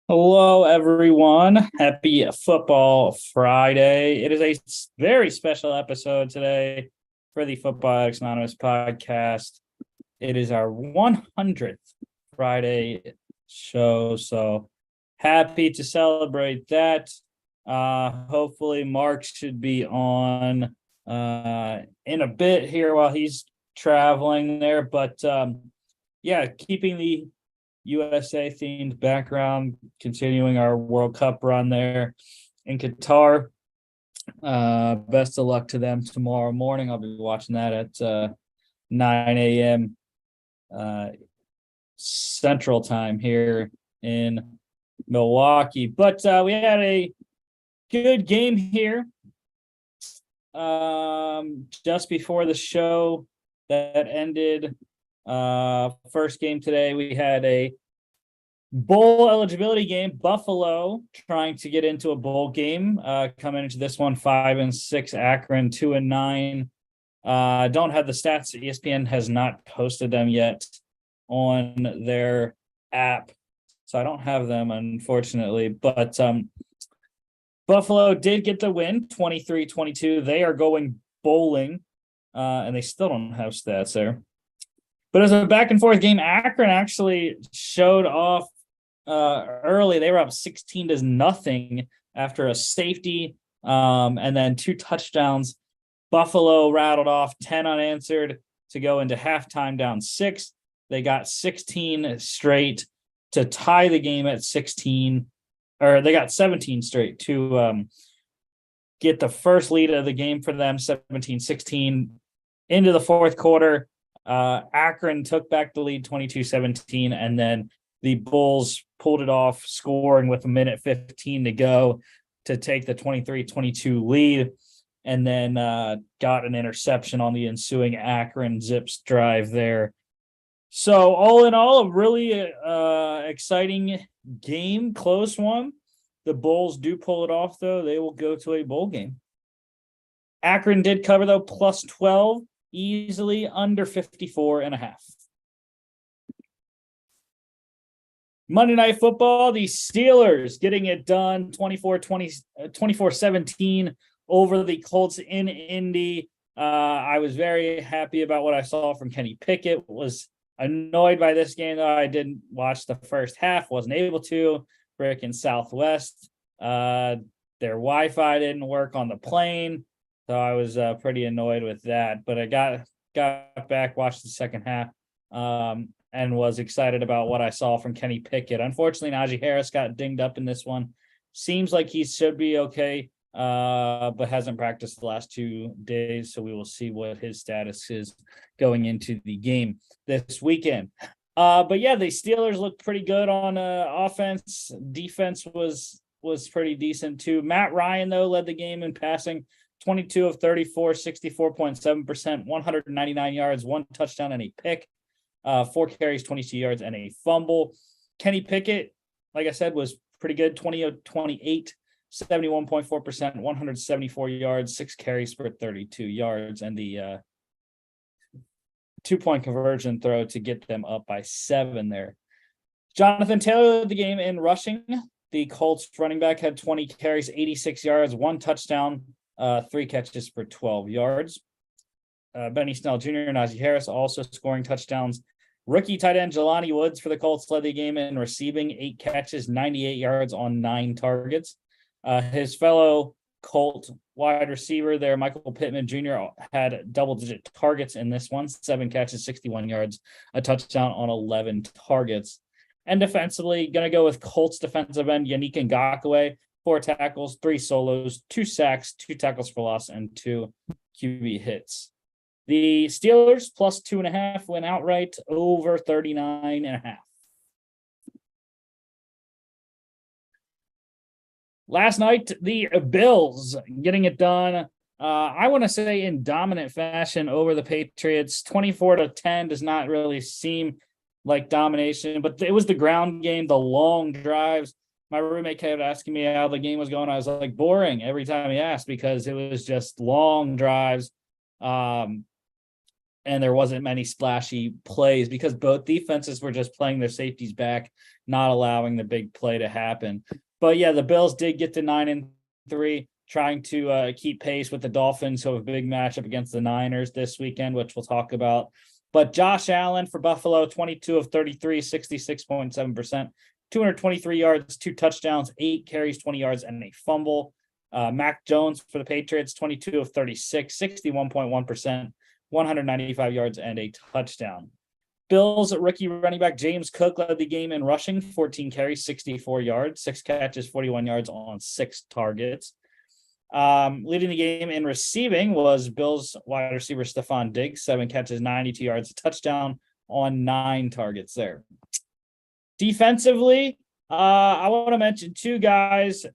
Hello, everyone. Happy Football Friday. It is a very special episode today for the Football Addicts Anonymous podcast. It is our 100th Friday show, so happy to celebrate that. Hopefully, Mark should be on in a bit here while he's traveling there, but yeah, keeping the USA themed background, continuing our World Cup run there in Qatar. Best of luck to them tomorrow morning. I'll be watching that at 9 a.m. Central Time here in Milwaukee. But we had a good game here just before the show that ended. First game today, we had a bowl eligibility game. Buffalo trying to get into a bowl game, coming into this one 5-6. Akron 2-9. Don't have the stats. ESPN has not posted them yet on their app, so I don't have them, unfortunately. But Buffalo did get the win, 23-22. They are going bowling, and they still don't have stats there. But as a back and forth game, Akron actually showed off early. They were up 16-0 after a safety, and then 2 touchdowns. Buffalo rattled off 10 unanswered to go into halftime down 6. They got 16 straight to tie the game at 16, or they got 17 straight to get the first lead of the game for them, 17-16. Into the fourth quarter, Akron took back the lead 22-17, and then the Bulls pulled it off, scoring with 1:15 to go to take the 23-22 lead, and then got an interception on the ensuing Akron Zips drive there. So all in all, a really exciting game, close one. The Bulls do pull it off, though. They will go to a bowl game. Akron did cover, though, plus 12. Easily under 54.5. Monday Night Football, the Steelers getting it done 24-17 over the Colts in Indy. I was very happy about what I saw from Kenny Pickett. Was annoyed by this game, though. I didn't watch the first half, wasn't able to. Rick and Southwest, their Wi-Fi didn't work on the plane. So I was pretty annoyed with that, but I got back, watched the second half, and was excited about what I saw from Kenny Pickett. Unfortunately, Najee Harris got dinged up in this one. Seems like he should be okay, but hasn't practiced the last 2 days, so we will see what his status is going into the game this weekend. But yeah, the Steelers looked pretty good on offense. Defense was pretty decent too. Matt Ryan, though, led the game in passing. 22 of 34, 64.7%, 199 yards, 1 touchdown and a pick, 4 carries, 22 yards and a fumble. Kenny Pickett, like I said, was pretty good. 20 of 28, 71.4%, 174 yards, 6 carries for 32 yards, and the 2-point conversion throw to get them up by 7 there. Jonathan Taylor led the game in rushing. The Colts running back had 20 carries, 86 yards, 1 touchdown, 3 catches for 12 yards. Benny Snell Jr. and Najee Harris also scoring touchdowns. Rookie tight end Jelani Woods for the Colts led the game in receiving, 8 catches, 98 yards on 9 targets. His fellow Colt wide receiver there, Michael Pittman Jr., had double-digit targets in this one, 7 catches, 61 yards, a touchdown on 11 targets. And defensively, going to go with Colts defensive end Yannick Ngakoue, 4 tackles, 3 solos, 2 sacks, 2 tackles for loss, and 2 QB hits. The Steelers plus 2.5 went outright over 39.5. Last night, the Bills getting it done. I want to say in dominant fashion over the Patriots. 24-10 does not really seem like domination, but it was the ground game, the long drives. My roommate kept asking me how the game was going. I was like, boring every time he asked, because it was just long drives. And and there wasn't many splashy plays because both defenses were just playing their safeties back, not allowing the big play to happen. But yeah, the Bills did get to 9-3, trying to keep pace with the Dolphins, who have a big matchup against the Niners this weekend, which we'll talk about. But Josh Allen for Buffalo, 22 of 33, 66.7%, 223 yards, 2 touchdowns, 8 carries, 20 yards, and a fumble. Mac Jones for the Patriots, 22 of 36, 61.1%, 195 yards, and a touchdown. Bills rookie running back James Cook led the game in rushing, 14 carries, 64 yards, 6 catches, 41 yards on 6 targets. Leading the game in receiving was Bills wide receiver Stephon Diggs, 7 catches, 92 yards, a touchdown on 9 targets there. Defensively, I want to mention 2 guys.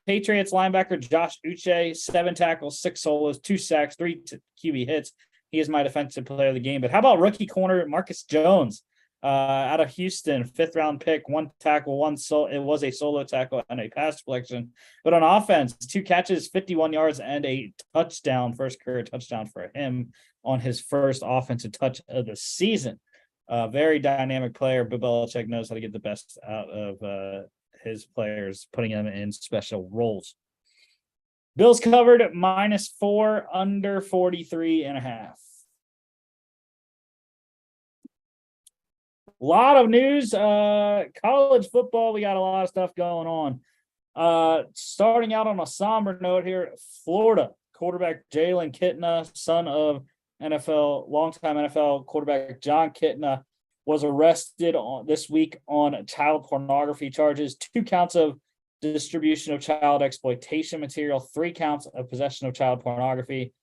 Patriots linebacker Josh Uche, 7 tackles, 6 solos, 2 sacks, 3 QB hits. He is my defensive player of the game. But how about rookie corner Marcus Jones out of Houston, 5th-round pick, 1 tackle, 1 solo. It was a solo tackle and a pass deflection. But on offense, 2 catches, 51 yards, and a touchdown, first career touchdown for him on his first offensive touch of the season. Very dynamic player. Bill Belichick knows how to get the best out of his players, putting them in special roles. Bills covered -4, under 43.5. A lot of news. College football, we got a lot of stuff going on. Starting out on a somber note here, Florida quarterback Jalen Kitna, son of longtime NFL quarterback John Kitna, was arrested this week on child pornography charges, 2 counts of distribution of child exploitation material, 3 counts of possession of child pornography.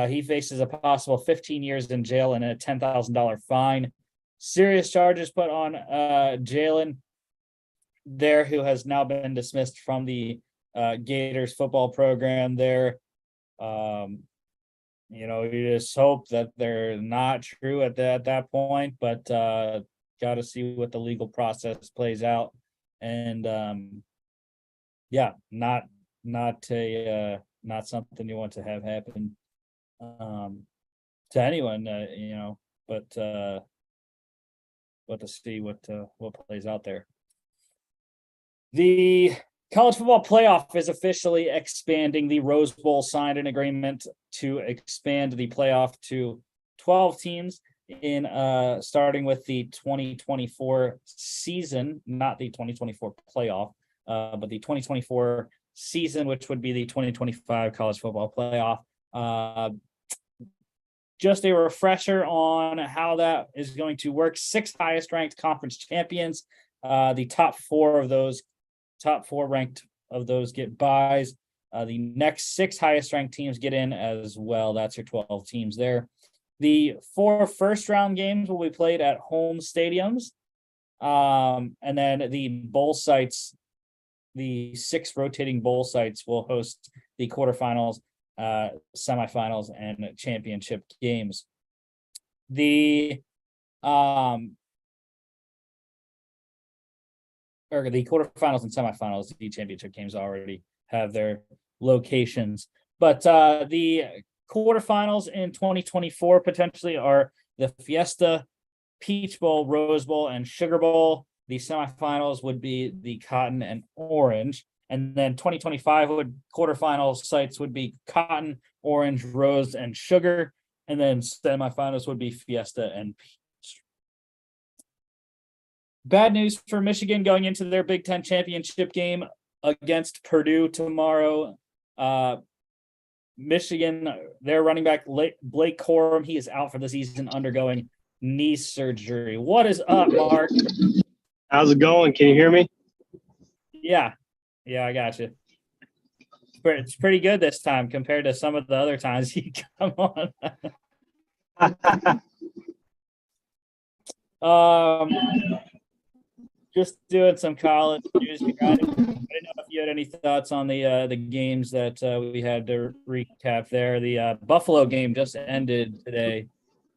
He faces a possible 15 years in jail and a $10,000 fine. Serious charges put on Jalen there, who has now been dismissed from the Gators football program there. You just hope that they're not true at that point, but got to see what the legal process plays out. And not something you want to have happen to anyone, but to see what plays out there. The college football playoff is officially expanding. The Rose Bowl signed an agreement to expand the playoff to 12 teams in starting with the 2024 season, not the 2024 playoff, but the 2024 season, which would be the 2025 college football playoff. Just a refresher on how that is going to work. 6 highest ranked conference champions. The top 4 ranked of those get byes. The next 6 highest ranked teams get in as well. That's your 12 teams there. The 4 first round games will be played at home stadiums. And then the bowl sites, the 6 rotating bowl sites will host the quarterfinals, semifinals, and championship games. The quarterfinals and semifinals, the championship games already have their locations. But the quarterfinals in 2024 potentially are the Fiesta, Peach Bowl, Rose Bowl, and Sugar Bowl. The semifinals would be the Cotton and Orange. And then 2025 quarterfinal sites would be Cotton, Orange, Rose, and Sugar. And then semifinals would be Fiesta and Peach. Bad news for Michigan going into their Big Ten championship game against Purdue tomorrow. Michigan, their running back Blake Corum, he is out for the season, undergoing knee surgery. What is up, Mark? How's it going? Can you hear me? Yeah, I got you. It's pretty good this time compared to some of the other times you come on. Just doing some college news. I didn't know if you had any thoughts on the games that we had to recap there. The Buffalo game just ended today.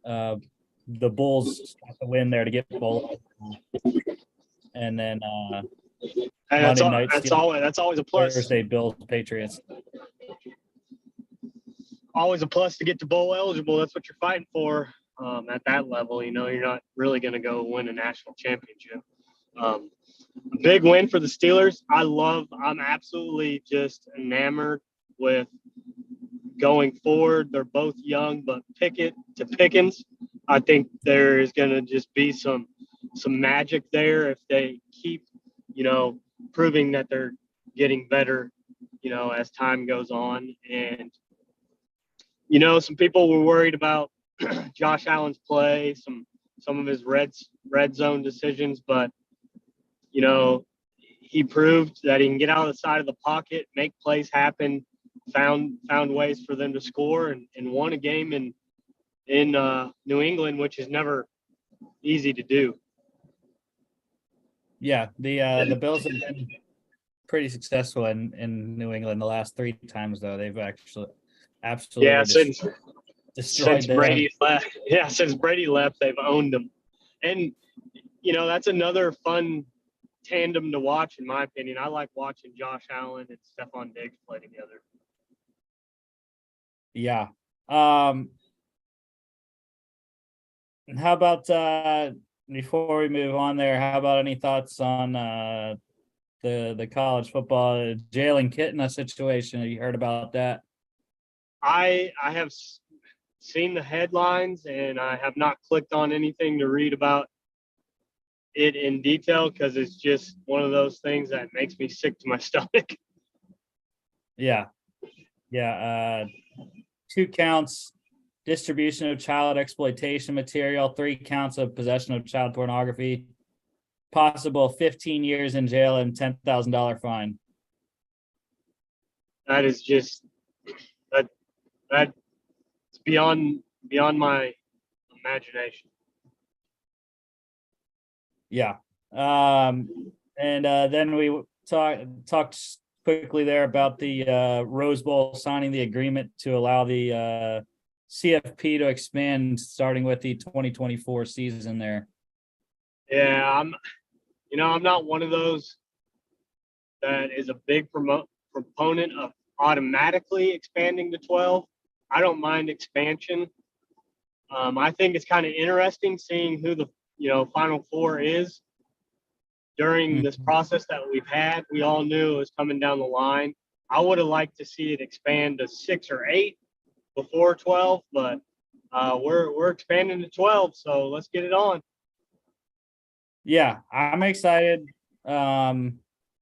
The Bulls got the win there to get bowl, and then that's always a plus. Thursday, Bills, Patriots. Always a plus to get to bowl eligible. That's what you're fighting for. at that level. You're not really going to go win a national championship. A big win for the Steelers. I'm absolutely just enamored with going forward. They're both young, but Pickett to Pickens, I think there is going to just be some magic there if they keep, proving that they're getting better, as time goes on. And, some people were worried about Josh Allen's play, some of his red zone decisions, but, he proved that he can get out of the side of the pocket, make plays happen, found ways for them to score, and won a game in New England, which is never easy to do. Yeah, the Bills have been pretty successful in New England the last 3 times, though. They've absolutely destroyed since Brady left. Yeah, since Brady left, they've owned them, and that's another fun tandem to watch, in my opinion. I like watching Josh Allen and Stephon Diggs play together. Yeah. How about before we move on there, how about any thoughts on the college football Jalen Kitna situation? Have you heard about that? I have seen the headlines, and I have not clicked on anything to read about it in detail because it's just one of those things that makes me sick to my stomach. Yeah. 2 counts distribution of child exploitation material, 3 counts of possession of child pornography, possible 15 years in jail and $10,000 fine. That is just that's beyond my imagination. Yeah. And then we talked quickly there about the Rose Bowl signing the agreement to allow the CFP to expand starting with the 2024 season there. Yeah, I'm not one of those that is a big proponent of automatically expanding to 12. I don't mind expansion. I think it's kind of interesting seeing who the Final Four is. During this process that we've had, we all knew it was coming down the line. I would have liked to see it expand to 6 or 8 before 12, but we're expanding to 12, so let's get it on. Yeah, I'm excited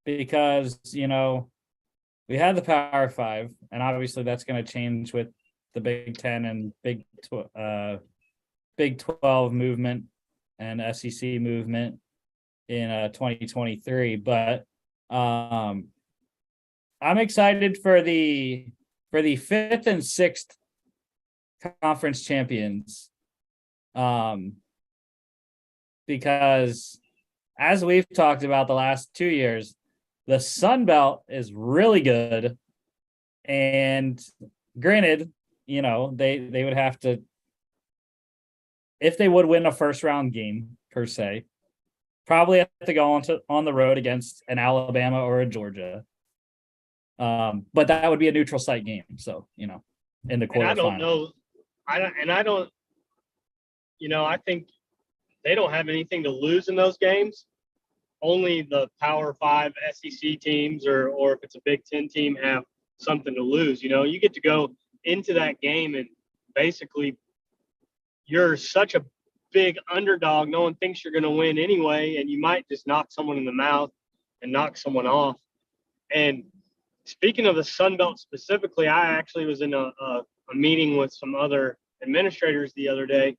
because we had the Power 5, and obviously that's going to change with the Big 10 and Big 12 movement and SEC movement in 2023. But I'm excited for the 5th and 6th conference champions, because as we've talked about the last 2 years, the Sun Belt is really good, and granted, they would have to, if they would win a first round game per se, probably have to go on the road against an Alabama or a Georgia. But that would be a neutral site game. So, in the quarterfinals. I don't know. I think they don't have anything to lose in those games. Only the Power 5 SEC teams or if it's a Big 10 team have something to lose. You get to go into that game and basically you're such a big underdog. No one thinks you're going to win anyway, and you might just knock someone in the mouth and knock someone off. And speaking of the Sun Belt specifically, I actually was in a meeting with some other administrators the other day,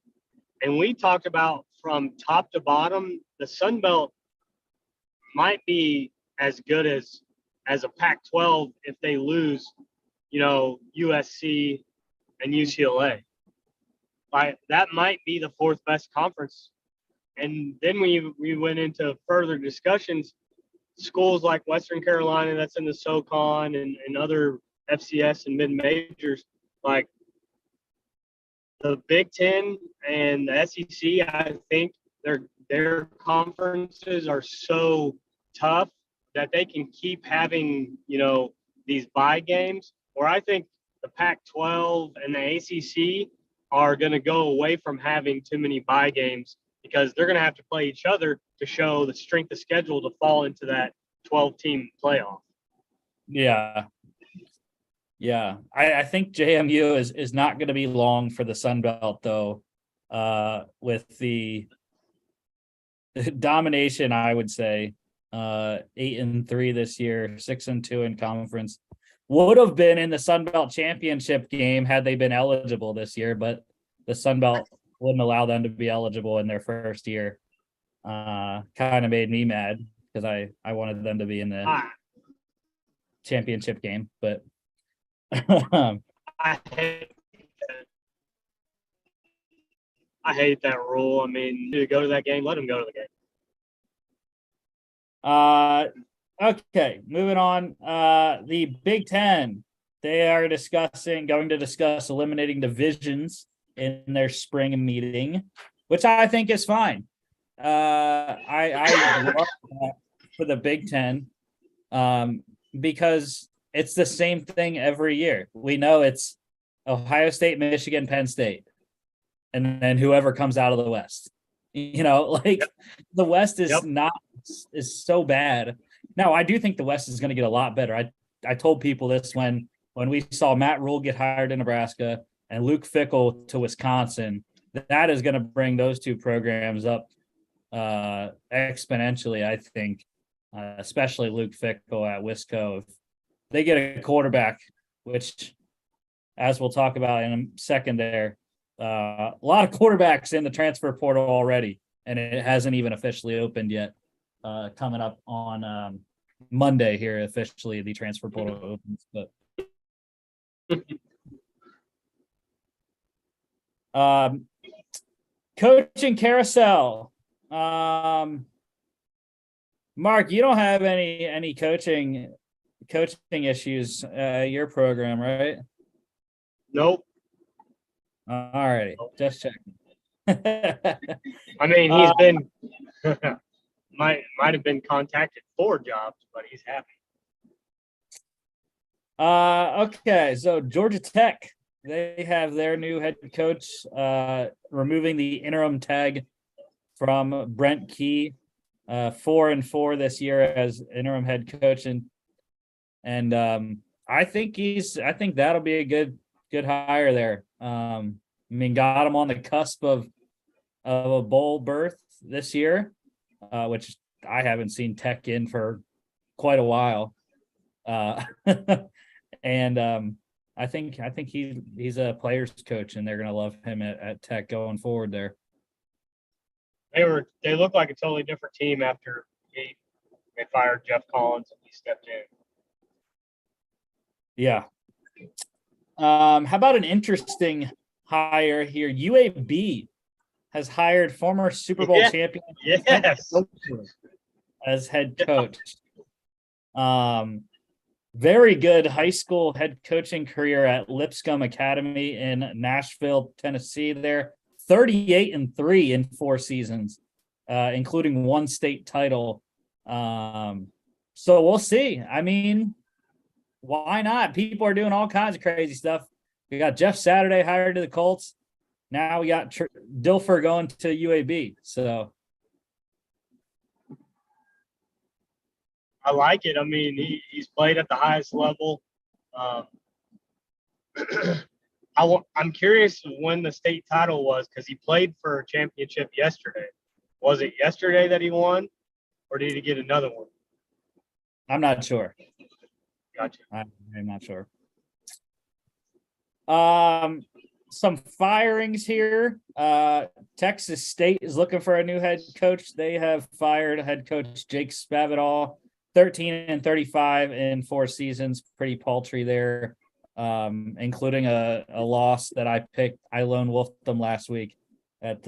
and we talked about from top to bottom, the Sun Belt might be as good as a Pac-12 if they lose, USC and UCLA. That might be the 4th best conference. And then we went into further discussions. Schools like Western Carolina, that's in the SoCon, and other FCS and mid-majors, like the Big 10 and the SEC, I think their conferences are so tough that they can keep having, these bye games. Or I think the Pac-12 and the ACC are going to go away from having too many bye games because they're going to have to play each other to show the strength of schedule to fall into that 12-team playoff. Yeah. Yeah. I think JMU is not going to be long for the Sun Belt, though, with the domination, I would say. 8-3 this year, 6-2 in conference. Would have been in the Sun Belt championship game had they been eligible this year, but the Sun Belt wouldn't allow them to be eligible in their first year. Kind of made me mad because I wanted them to be in the championship game, but I hate that rule. I mean, to go to that game, let them go to the game. Okay, moving on. The Big Ten, they are going to discuss eliminating divisions in their spring meeting, which I think is fine. I love that for the Big Ten, because it's the same thing every year. We know it's Ohio State, Michigan, Penn State, and then whoever comes out of the West. The West is so bad. Now, I do think the West is going to get a lot better. I told people this when we saw Matt Rule get hired in Nebraska and Luke Fickell to Wisconsin. That is going to bring those two programs up exponentially, I think, especially Luke Fickell at Wisco. If they get a quarterback, which, as we'll talk about in a second there, a lot of quarterbacks in the transfer portal already, and it hasn't even officially opened yet. Coming up on Monday here, officially the transfer portal opens. But coaching carousel. Mark, you don't have any coaching issues your program, right? Nope. All righty, just checking. I mean, he's been might have been contacted for jobs, but he's happy. Okay, so Georgia Tech, they have their new head coach removing the interim tag from Brent Key, 4-4 this year as interim head coach, and I think that'll be a good hire there. I mean, got him on the cusp of a bowl berth this year, which I haven't seen Tech in for quite a while. And I think he's a player's coach, and they're gonna love him at Tech going forward there. They look like a totally different team after they fired Jeff Collins and he stepped in. Yeah. How about an interesting hire here? UAB has hired former Super Bowl champion as head coach. Very good high school head coaching career at Lipscomb Academy in Nashville, Tennessee. There, 38-3 in 4 seasons, including 1 state title. So we'll see. I mean, why not? People are doing all kinds of crazy stuff. We got Jeff Saturday hired to the Colts. Now we got Dilfer going to UAB. So I like it. I mean, he's played at the highest level. I'm curious when the state title was because he played for a championship yesterday. Was it yesterday that he won, or did he get another one? I'm not sure. Gotcha. I'm not sure. Some firings here. Texas State is looking for a new head coach. They have fired head coach Jake Spavital, 13-35 in 4 seasons. Pretty paltry there, including a loss that I picked. I lone wolfed them last week. That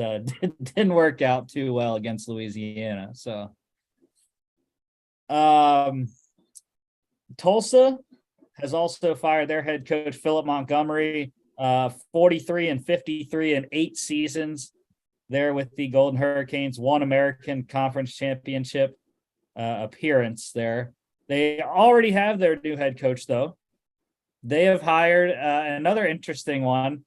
didn't work out too well against Louisiana. So, Tulsa has also fired their head coach Philip Montgomery, 43-53 in 8 seasons there with the Golden Hurricanes, 1 American Conference Championship appearance there. They already have their new head coach, though. They have hired another interesting one,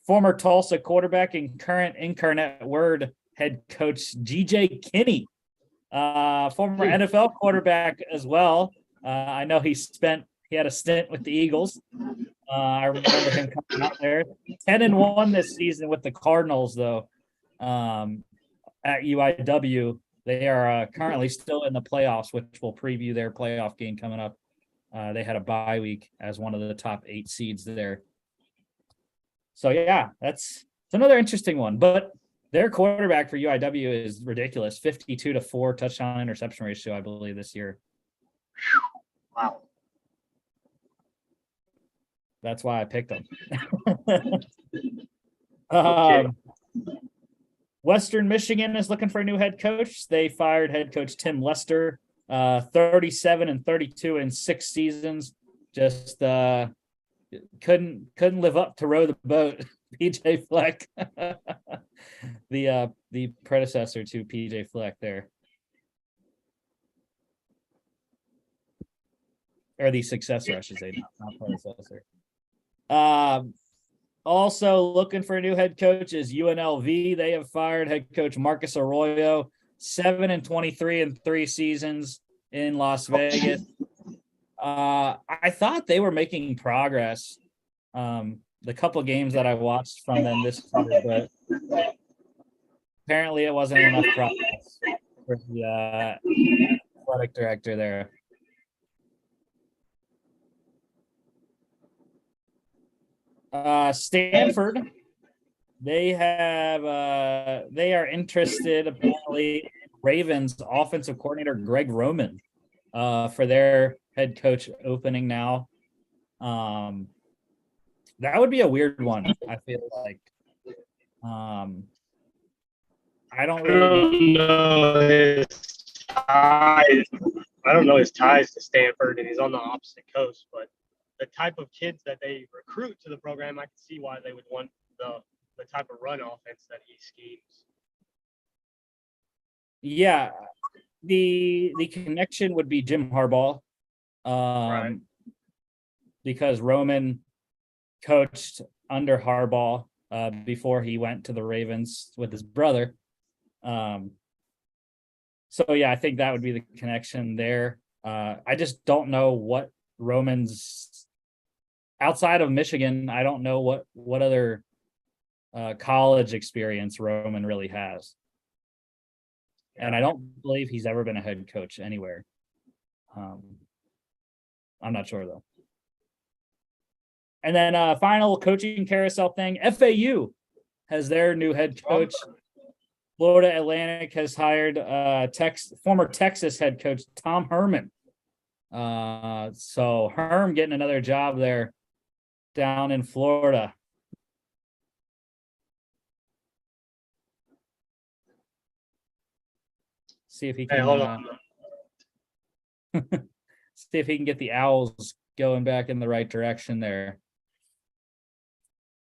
former Tulsa quarterback and current Incarnate Word head coach G.J. Kinney, former NFL quarterback as well. I know he had a stint with the Eagles. I remember him coming out there. 10-1 this season with the Cardinals, though. At UIW, they are currently still in the playoffs, which will preview their playoff game coming up. They had a bye week as one of the top 8 seeds there. So yeah, it's another interesting one. But their quarterback for UIW is ridiculous. 52-4 touchdown interception ratio, I believe, this year. Wow. That's why I picked them. Okay. Western Michigan is looking for a new head coach. They fired head coach Tim Lester, 37-32 in 6 seasons. Just couldn't live up to row the boat. PJ Fleck, the predecessor to PJ Fleck there, or the successor, I should say, not predecessor. Also looking for a new head coach is UNLV. They have fired head coach Marcus Arroyo, 7-23 in 3 seasons in Las Vegas. I thought they were making progress. The couple games that I watched from them this year, but apparently it wasn't enough progress for the athletic director there. Stanford, they are interested apparently in Ravens offensive coordinator Greg Roman for their head coach opening now. That would be a weird one, I feel like. I don't know his ties. I don't know his ties to Stanford, and he's on the opposite coast. But the type of kids that they recruit to the program, I can see why they would want the type of run offense that he schemes. Yeah, the connection would be Jim Harbaugh, Right. because Roman coached under Harbaugh before he went to the Ravens with his brother. So yeah, I think that would be the connection there. I just don't know what Roman's outside of Michigan. I don't know what other college experience Roman really has. And I don't believe he's ever been a head coach anywhere. I'm not sure though. And then final coaching carousel thing, FAU has their new head coach. Florida Atlantic has hired former Texas head coach Tom Herman. So Herm getting another job there down in Florida. See if he can hold on. see if he can get the Owls going back in the right direction there.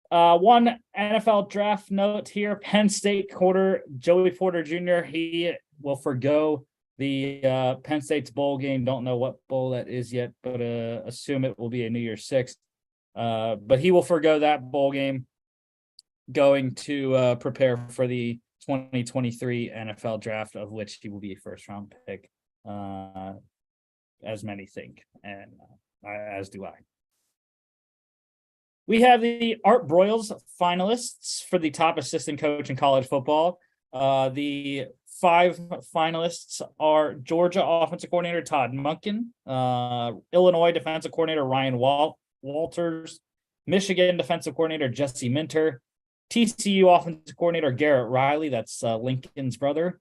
One NFL draft note here. Penn State quarter Joey Porter Jr. He will forgo the Penn State's bowl game. Don't know what bowl that is yet, but assume it will be a New Year's Six. But he will forgo that bowl game, going to prepare for the 2023 NFL draft, of which he will be a first-round pick, as many think, and as do I. We have the Art Broyles finalists for the top assistant coach in college football. The 5 finalists are Georgia offensive coordinator Todd Monken, Illinois defensive coordinator Ryan Walters, Michigan defensive coordinator Jesse Minter, TCU offensive coordinator Garrett Riley, that's Lincoln's brother,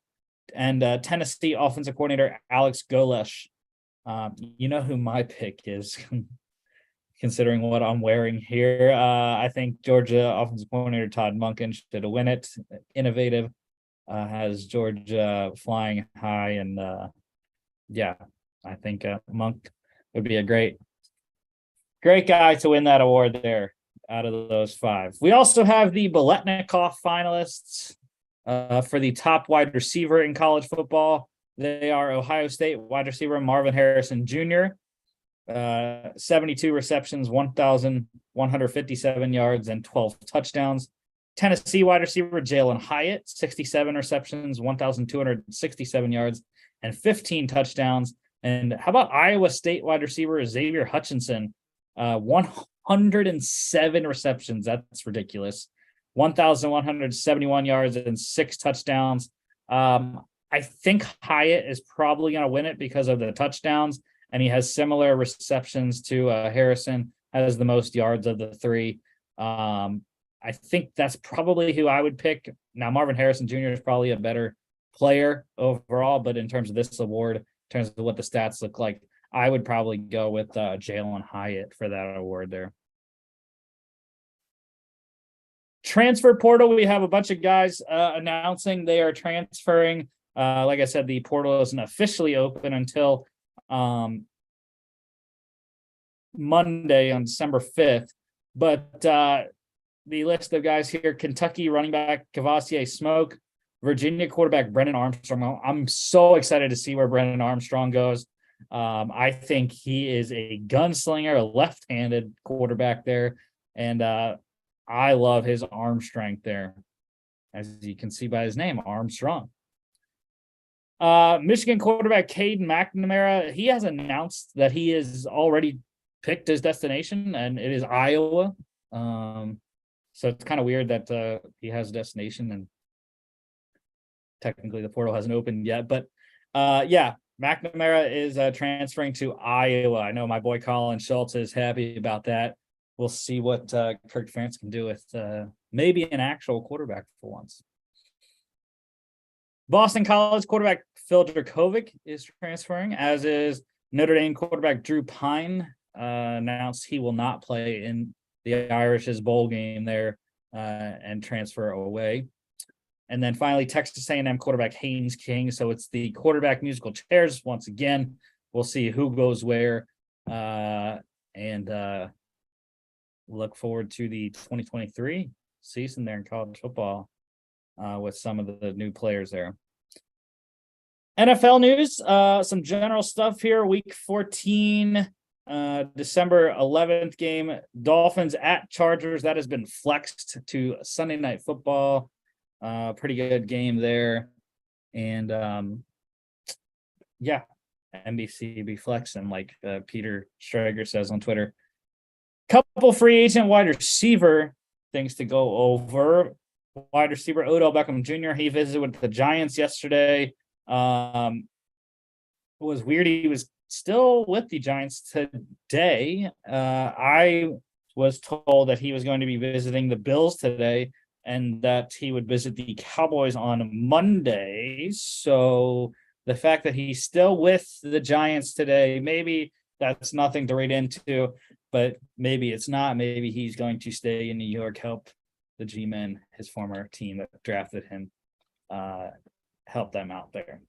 and Tennessee offensive coordinator Alex Golesh. You know who my pick is, considering what I'm wearing here. I think Georgia offensive coordinator Todd Monken should win it. Innovative, has Georgia flying high, and yeah, I think Monk would be a great guy to win that award there out of those 5. We also have the Biletnikoff finalists for the top wide receiver in college football. They are Ohio State wide receiver Marvin Harrison Jr., 72 receptions, 1,157 yards, and 12 touchdowns. Tennessee wide receiver Jalen Hyatt, 67 receptions, 1,267 yards, and 15 touchdowns. And how about Iowa State wide receiver Xavier Hutchinson, 107 receptions. That's ridiculous. 1,171 yards and 6 touchdowns. I think Hyatt is probably going to win it because of the touchdowns, and he has similar receptions to Harrison, has the most yards of the three. I think that's probably who I would pick. Now, Marvin Harrison Jr. is probably a better player overall, but in terms of this award, in terms of what the stats look like, I would probably go with Jalen Hyatt for that award there. Transfer portal, we have a bunch of guys announcing they are transferring. Like I said, the portal isn't officially open until Monday on December 5th. But the list of guys here: Kentucky running back Kavosiey Smoke, Virginia quarterback Brennan Armstrong. I'm so excited to see where Brennan Armstrong goes. I think he is a gunslinger, a left-handed quarterback there, and I love his arm strength there, as you can see by his name, Armstrong. Michigan quarterback Caden McNamara, he has announced that he has already picked his destination, and it is Iowa. So it's kind of weird that he has a destination, and technically the portal hasn't opened yet. But yeah, McNamara is transferring to Iowa. I know my boy Colin Schultz is happy about that. We'll see what Kirk Ferentz can do with maybe an actual quarterback for once. Boston College quarterback Phil Dracovic is transferring, as is Notre Dame quarterback Drew Pine. Announced he will not play in the Irish's bowl game there and transfer away. And then finally, Texas A&M quarterback Haynes King. So it's the quarterback musical chairs once again. We'll see who goes where, and look forward to the 2023 season there in college football with some of the new players there. NFL news, some general stuff here. Week 14, December 11th game, Dolphins at Chargers. That has been flexed to Sunday Night Football. Pretty good game there. And yeah, NBC be flexing, like Peter Schrager says on Twitter. Couple free agent wide receiver things to go over. Wide receiver Odell Beckham Jr., he visited with the Giants yesterday. It was weird. He was still with the Giants today. I was told that he was going to be visiting the Bills today and that he would visit the Cowboys on Monday. So the fact that he's still with the Giants today, maybe that's nothing to read into, but maybe it's not. Maybe he's going to stay in New York, help the G-Men, his former team that drafted him, help them out there.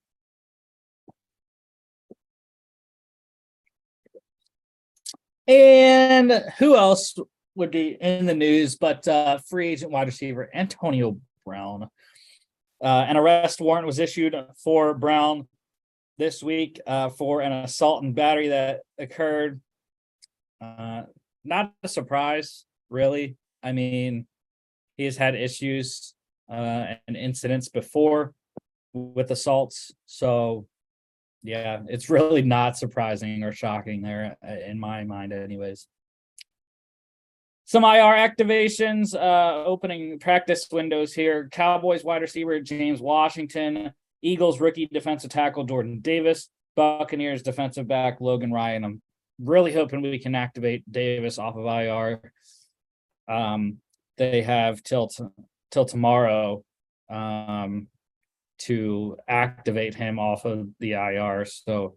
And who else would be in the news but free agent wide receiver Antonio Brown? An arrest warrant was issued for Brown this week for an assault and battery that occurred. Not a surprise, really. I mean, he has had issues and incidents before with assaults. So, yeah, it's really not surprising or shocking there, in my mind anyways. Some IR activations, opening practice windows here. Cowboys wide receiver James Washington, Eagles rookie defensive tackle Jordan Davis, Buccaneers defensive back Logan Ryan. I'm really hoping we can activate Davis off of IR. They have till tomorrow to activate him off of the IR. So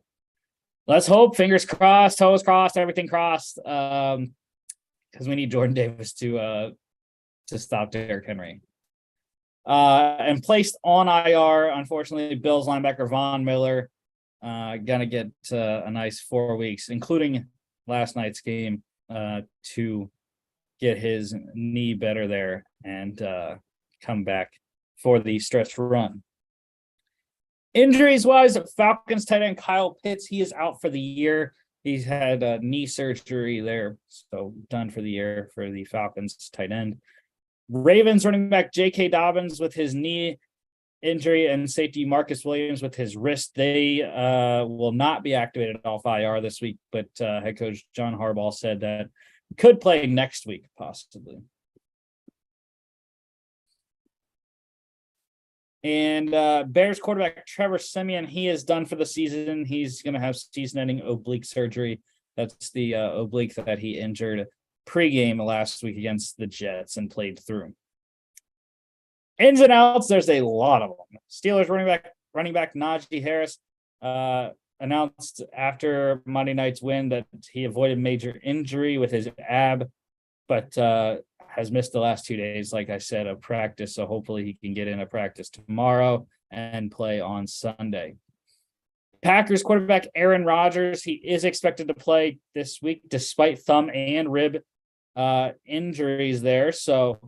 let's hope, fingers crossed, toes crossed, everything crossed, because we need Jordan Davis to stop Derrick Henry. And placed on IR, unfortunately, Bills linebacker Von Miller, gonna get a nice 4 weeks, including last night's game, to get his knee better there and come back for the stretch run. Injuries wise, Falcons tight end Kyle Pitts, he is out for the year. He's had knee surgery there, so done for the year for the Falcons tight end. Ravens running back J.K. Dobbins with his knee injury and safety Marcus Williams with his wrist. They will not be activated off IR this week, but head coach John Harbaugh said that could play next week, possibly. And Bears quarterback Trevor Siemian, he is done for the season. He's going to have season-ending oblique surgery. That's the oblique that he injured pregame last week against the Jets and played through. Ins and outs, there's a lot of them. Steelers running back Najee Harris announced after Monday night's win that he avoided major injury with his ab, but has missed the last 2 days, like I said, of practice. So hopefully he can get in a practice tomorrow and play on Sunday. Packers quarterback Aaron Rodgers, he is expected to play this week despite thumb and rib injuries there. So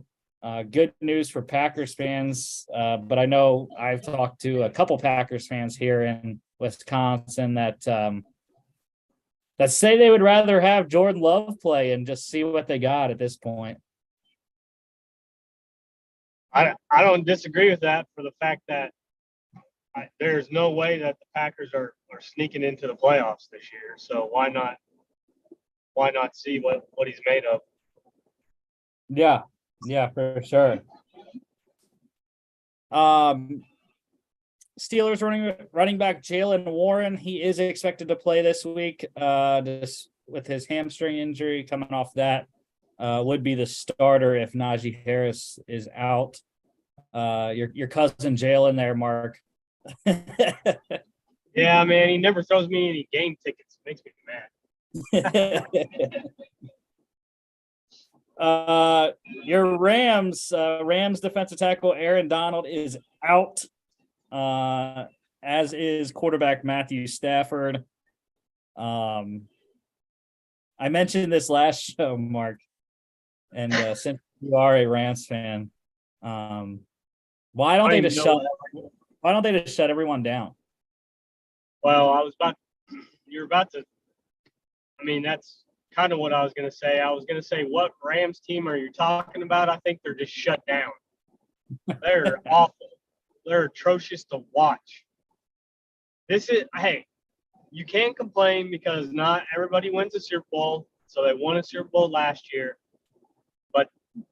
good news for Packers fans. But I know I've talked to a couple Packers fans here in Wisconsin that say they would rather have Jordan Love play and just see what they got at this point. I don't disagree with that for the fact that there's no way that the Packers are sneaking into the playoffs this year. So why not see what he's made of? Yeah, for sure. Steelers running back Jalen Warren, he is expected to play this week. Just with his hamstring injury coming off that, would be the starter if Najee Harris is out. Your cousin Jalen there, Mark. Yeah, man, he never throws me any game tickets. It makes me mad. Your Rams defensive tackle Aaron Donald is out, as is quarterback Matthew Stafford. I mentioned this last show, Mark, and since you are a Rams fan, why don't they just shut everyone down? Well, that's kind of what I was going to say. I was going to say, what Rams team are you talking about? I think they're just shut down. They're awful. They're atrocious to watch. You can't complain because not everybody wins a Super Bowl. So they won a Super Bowl last year. But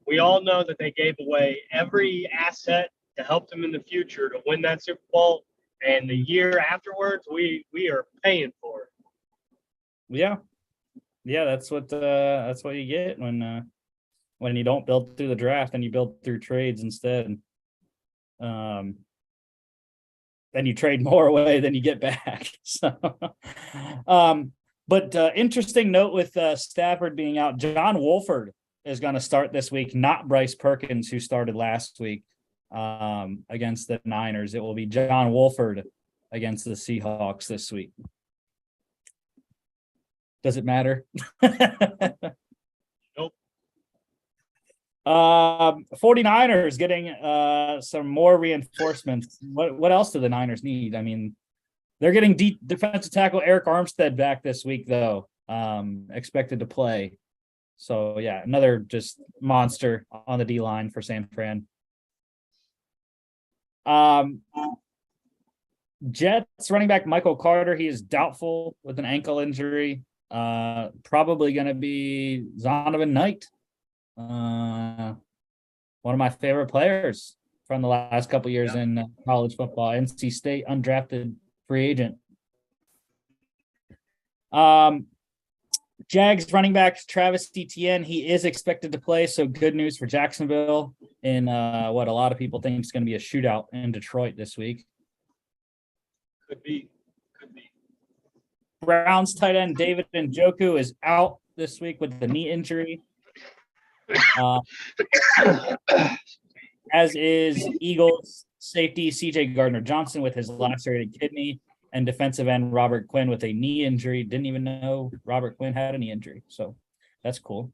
we all know that they gave away every asset to help them in the future to win that Super Bowl. And the year afterwards, we are paying for it. Yeah, that's what you get when you don't build through the draft and you build through trades instead. Then you trade more away than you get back. So, but interesting note with Stafford being out, John Wolford is going to start this week, not Bryce Perkins, who started last week against the Niners. It will be John Wolford against the Seahawks this week. Does it matter? Nope. 49ers getting some more reinforcements. What else do the Niners need? I mean, they're getting defensive tackle Eric Armstead back this week, though, expected to play. So, yeah, another just monster on the D-line for San Fran. Jets running back Michael Carter, he is doubtful with an ankle injury. Probably going to be Zonovan Knight. One of my favorite players from the last couple years in college football. NC State undrafted free agent. Jags running back Travis Etienne, he is expected to play, so good news for Jacksonville in what a lot of people think is going to be a shootout in Detroit this week. Could be. Browns tight end David Njoku is out this week with the knee injury. As is Eagles safety CJ Gardner-Johnson with his lacerated kidney, and defensive end Robert Quinn with a knee injury. Didn't even know Robert Quinn had a knee injury, so that's cool.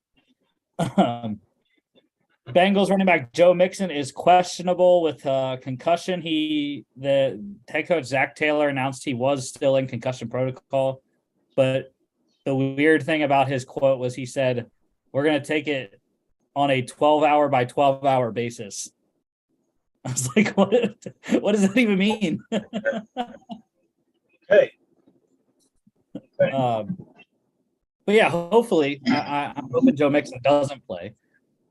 Bengals running back Joe Mixon is questionable with concussion. The head coach Zach Taylor announced he was still in concussion protocol, but the weird thing about his quote was he said, "We're going to take it on a 12-hour by 12-hour basis." I was like, what does that even mean? Hey. But yeah, hopefully, I'm hoping Joe Mixon doesn't play.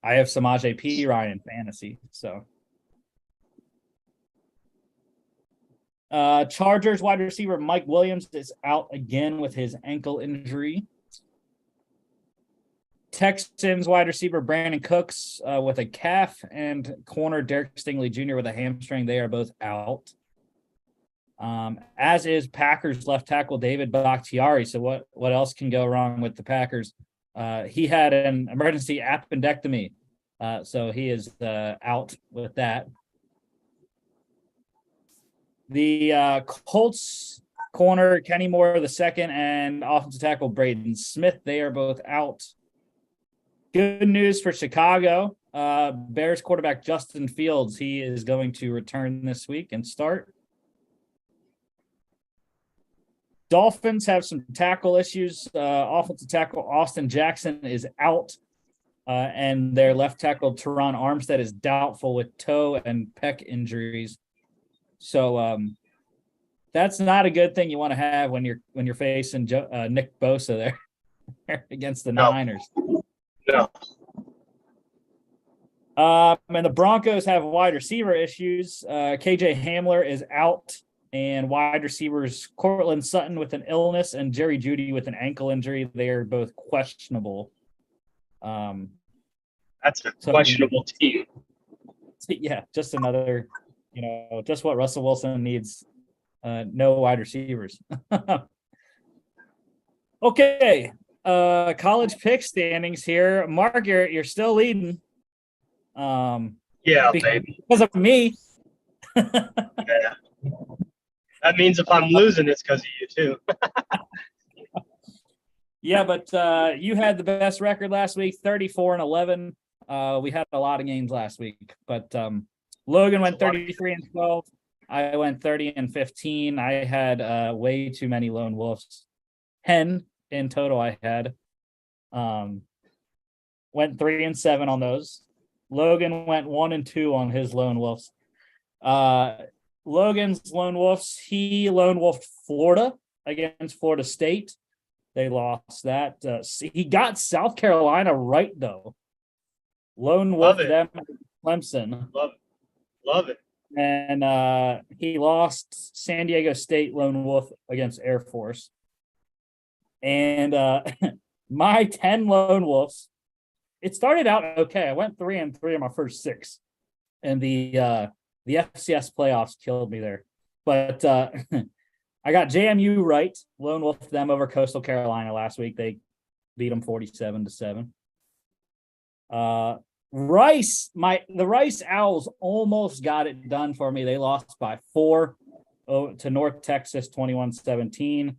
I have Samaje Perine in fantasy, so. Chargers wide receiver Mike Williams is out again with his ankle injury. Texans wide receiver Brandon Cooks with a calf, and corner Derek Stingley Jr. with a hamstring. They are both out. As is Packers left tackle David Bakhtiari. So what else can go wrong with the Packers? He had an emergency appendectomy, so he is out with that. The Colts corner Kenny Moore II and offensive tackle Braden Smith, they are both out. Good news for Chicago. Bears quarterback Justin Fields, he is going to return this week and start. Dolphins have some tackle issues. Offensive tackle Austin Jackson is out, and their left tackle Teron Armstead is doubtful with toe and pec injuries. So that's not a good thing you want to have when you're facing Nick Bosa there against the Niners. No. And the Broncos have wide receiver issues. KJ Hamler is out, and wide receivers Cortland Sutton with an illness and Jerry Jeudy with an ankle injury. They are both questionable. That's a questionable team. Yeah, just another, just what Russell Wilson needs. No wide receivers. Okay. College pick standings here. Mark, you're still leading. Yeah, baby. Because of me. Yeah. That means if I'm losing, it's because of you too. Yeah, but you had the best record last week, 34-11. We had a lot of games last week, but Logan went 33-12. I went 30-15. I had way too many lone wolves. 10 in total I had. Went 3-7 on those. Logan went 1-2 on his lone wolves. Logan's lone wolves, he lone wolfed Florida against Florida State. They lost that. He got South Carolina right, though. Lone wolf them Clemson. Love it. And he lost San Diego State lone wolf against Air Force. And my 10 lone wolves, it started out okay. I went 3-3 in my first 6. And the FCS playoffs killed me there. But I got JMU right. Lone wolf them over Coastal Carolina last week. They beat them 47-7. Rice, the Rice Owls almost got it done for me. They lost by 4 to North Texas, 21-17.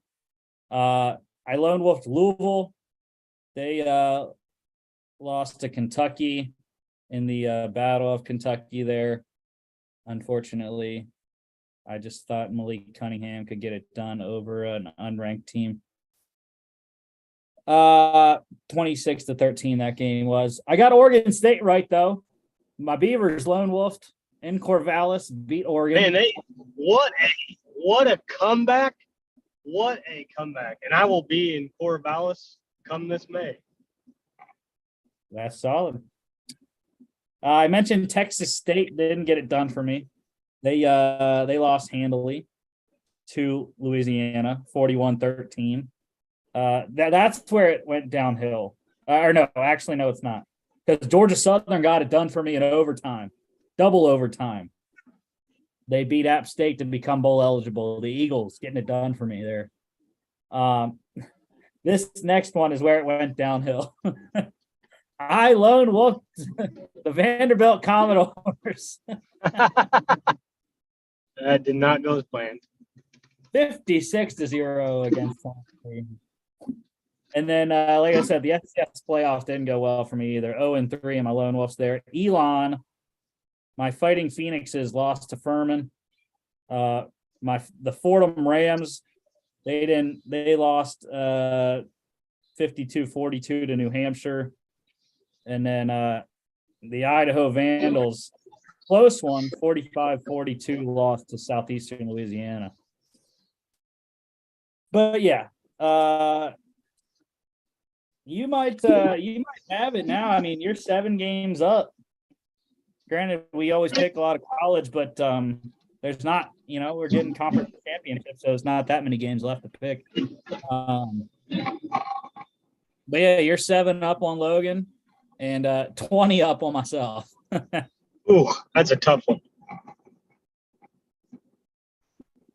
I lone wolfed Louisville. They lost to Kentucky in the Battle of Kentucky there. Unfortunately, I just thought Malik Cunningham could get it done over an unranked team. 26-13 that game was. I got Oregon State right, though. My Beavers lone wolfed in Corvallis, beat Oregon. Man, what a comeback. What a comeback. And I will be in Corvallis come this May. That's solid. I mentioned Texas State didn't get it done for me. They lost handily to Louisiana, 41-13. That's where it went downhill. No, it's not. Because Georgia Southern got it done for me in overtime, double overtime. They beat App State to become bowl eligible. The Eagles getting it done for me there. This next one is where it went downhill. I lone wolfed the Vanderbilt Commodores. That did not go as planned. 56-0 against them. And then, like I said, the FCS playoff didn't go well for me either. 0-3 in my lone wolves there. Elon, my Fighting Phoenixes lost to Furman. The Fordham Rams, they lost 52-42 to New Hampshire. And then the Idaho Vandals, close one, 45-42 loss to Southeastern Louisiana. But yeah, you might have it now. I mean, you're 7 games up. Granted, we always pick a lot of college, but there's not, we're getting conference championships, so there's not that many games left to pick. But yeah, you're 7 up on Logan and 20 up on myself. Ooh, that's a tough one.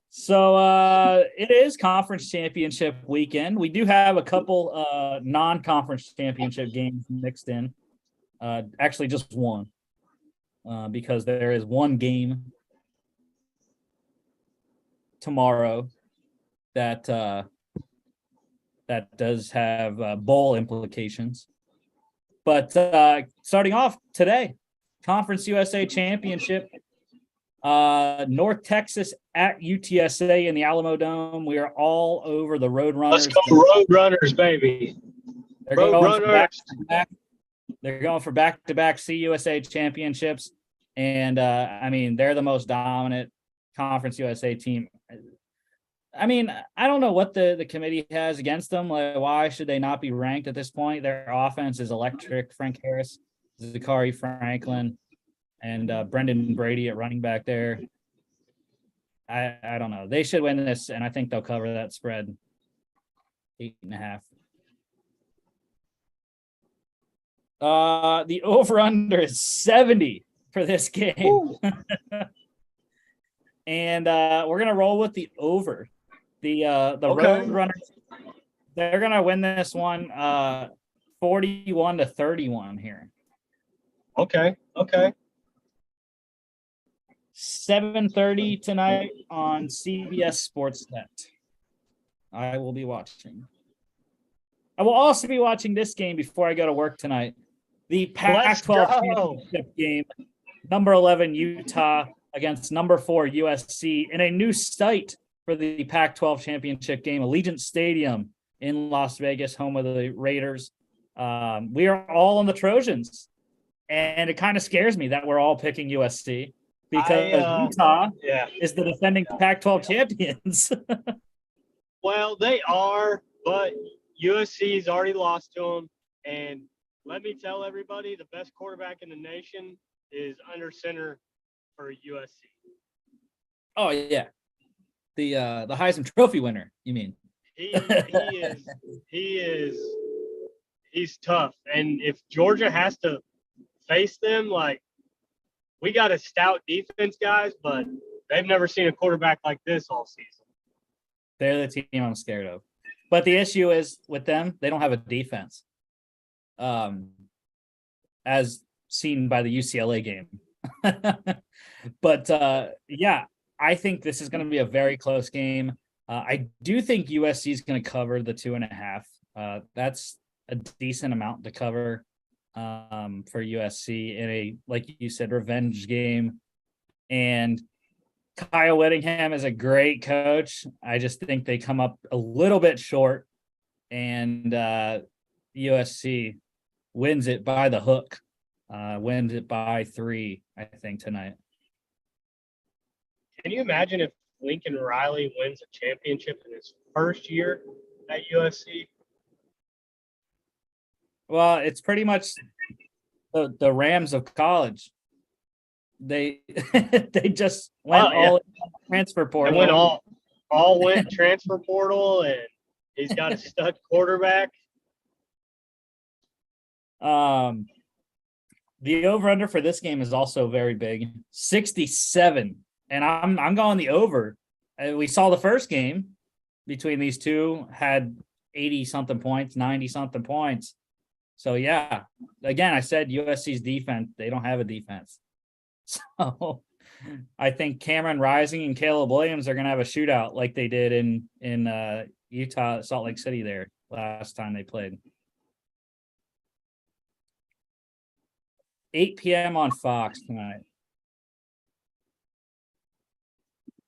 So it is conference championship weekend. We do have a couple non-conference championship games mixed in. Actually, just one, because there is one game tomorrow that does have bowl implications. But starting off today, Conference USA Championship. North Texas at UTSA in the Alamo Dome. We are all over the Roadrunners. Let's go Roadrunners, baby. They're going for back-to-back CUSA championships. And, they're the most dominant Conference USA team. I mean, I don't know what the committee has against them. Like, why should they not be ranked at this point? Their offense is electric. Frank Harris, Zachary Franklin, and Brendan Brady at running back there. I don't know. They should win this, and I think they'll cover that spread. 8.5. The over-under is 70 for this game. And we're going to roll with the over. The Roadrunners, they're going to win this one 41-31 here. Okay. 7:30 tonight on CBS Sportsnet. I will be watching. I will also be watching this game before I go to work tonight. The Pac-12 championship game, number 11 Utah against number 4 USC in a new site for the Pac-12 championship game, Allegiant Stadium in Las Vegas, home of the Raiders. We are all on the Trojans, and it kind of scares me that we're all picking USC. Because Utah is the defending Pac-12 champions. Well, they are, but USC's already lost to them. And let me tell everybody, the best quarterback in the nation is under center for USC. Oh yeah, the Heisman Trophy winner. You mean? He's tough. And if Georgia has to face them, like, we got a stout defense, guys, but they've never seen a quarterback like this all season. They're the team I'm scared of. But the issue is with them, they don't have a defense. As seen by the UCLA game. But I think this is going to be a very close game. I do think USC is going to cover the 2.5. That's a decent amount to cover. For USC in a, like you said, revenge game. And Kyle Whittingham is a great coach. I just think they come up a little bit short, and USC wins it by the hook, wins it by 3, I think, tonight. Can you imagine if Lincoln Riley wins a championship in his first year at USC? Well, it's pretty much the Rams of college. They they just went all transfer portal. They went all went transfer portal, and he's got a stud quarterback. The over-under for this game is also very big, 67, and I'm going the over. We saw the first game between these two had 80-something points, 90-something points. So, yeah, again, I said USC's defense, they don't have a defense. So I think Cameron Rising and Caleb Williams are going to have a shootout like they did in Utah, Salt Lake City there last time they played. 8 p.m. on Fox tonight.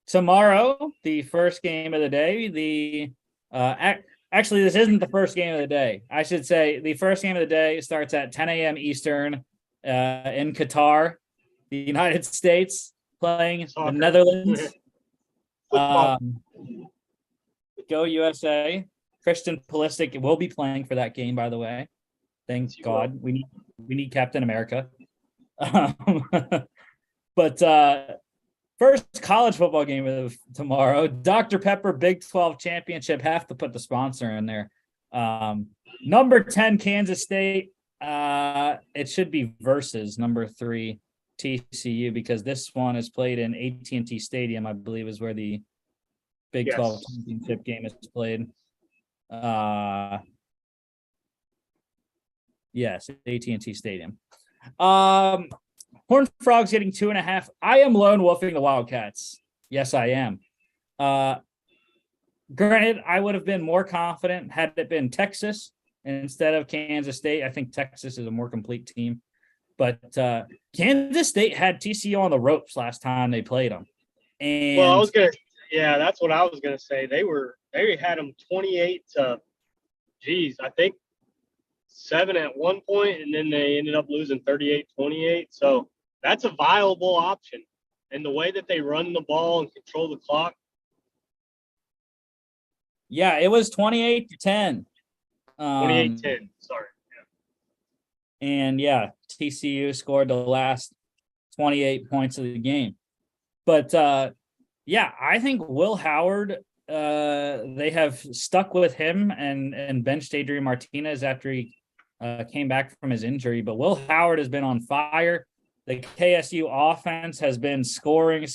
Tomorrow, the first game of the day, Actually, this isn't the first game of the day. I should say the first game of the day starts at 10 a.m. Eastern in Qatar, the United States, playing the Soccer. Netherlands. Football. Go USA. Christian Pulisic will be playing for that game, by the way. Thank God. We need Captain America. But first college football game of tomorrow, Dr. Pepper Big 12 Championship. Have to put the sponsor in there. Number 10, Kansas State. It should be versus number 3, TCU, because this one is played in AT&T Stadium, I believe, is where the Big 12 championship game is played. Yes, AT&T Stadium. Horned Frogs getting 2.5. I am lone wolfing the Wildcats. Yes, I am. Granted, I would have been more confident had it been Texas instead of Kansas State. I think Texas is a more complete team. But Kansas State had TCU on the ropes last time they played them. And well, that's what I was gonna say. They had them 28 to, I think 7 at one point, and then they ended up losing 38-28. So that's a viable option. And the way that they run the ball and control the clock. Yeah, it was 28-10. 28-10, sorry. Yeah. And yeah, TCU scored the last 28 points of the game. But yeah, I think Will Howard, they have stuck with him and benched Adrian Martinez after he came back from his injury. But Will Howard has been on fire. The KSU offense has been scoring.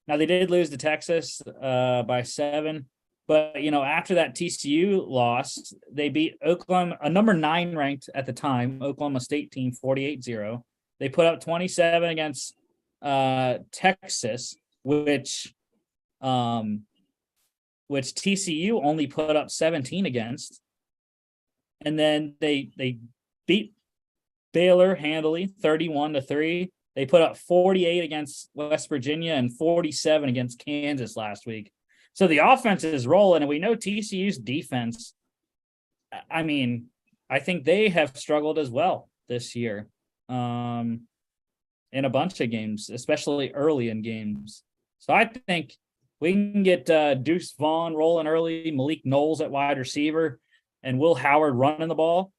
Now, they did lose to Texas by 7. But, after that TCU loss, they beat Oklahoma, a number 9 ranked at the time, Oklahoma State team, 48-0. They put up 27 against Texas, which TCU only put up 17 against. And then they beat Baylor handily, 31-3. They put up 48 against West Virginia and 47 against Kansas last week. So the offense is rolling, and we know TCU's defense. I mean, I think they have struggled as well this year in a bunch of games, especially early in games. So I think we can get Deuce Vaughn rolling early, Malik Knowles at wide receiver, and Will Howard running the ball.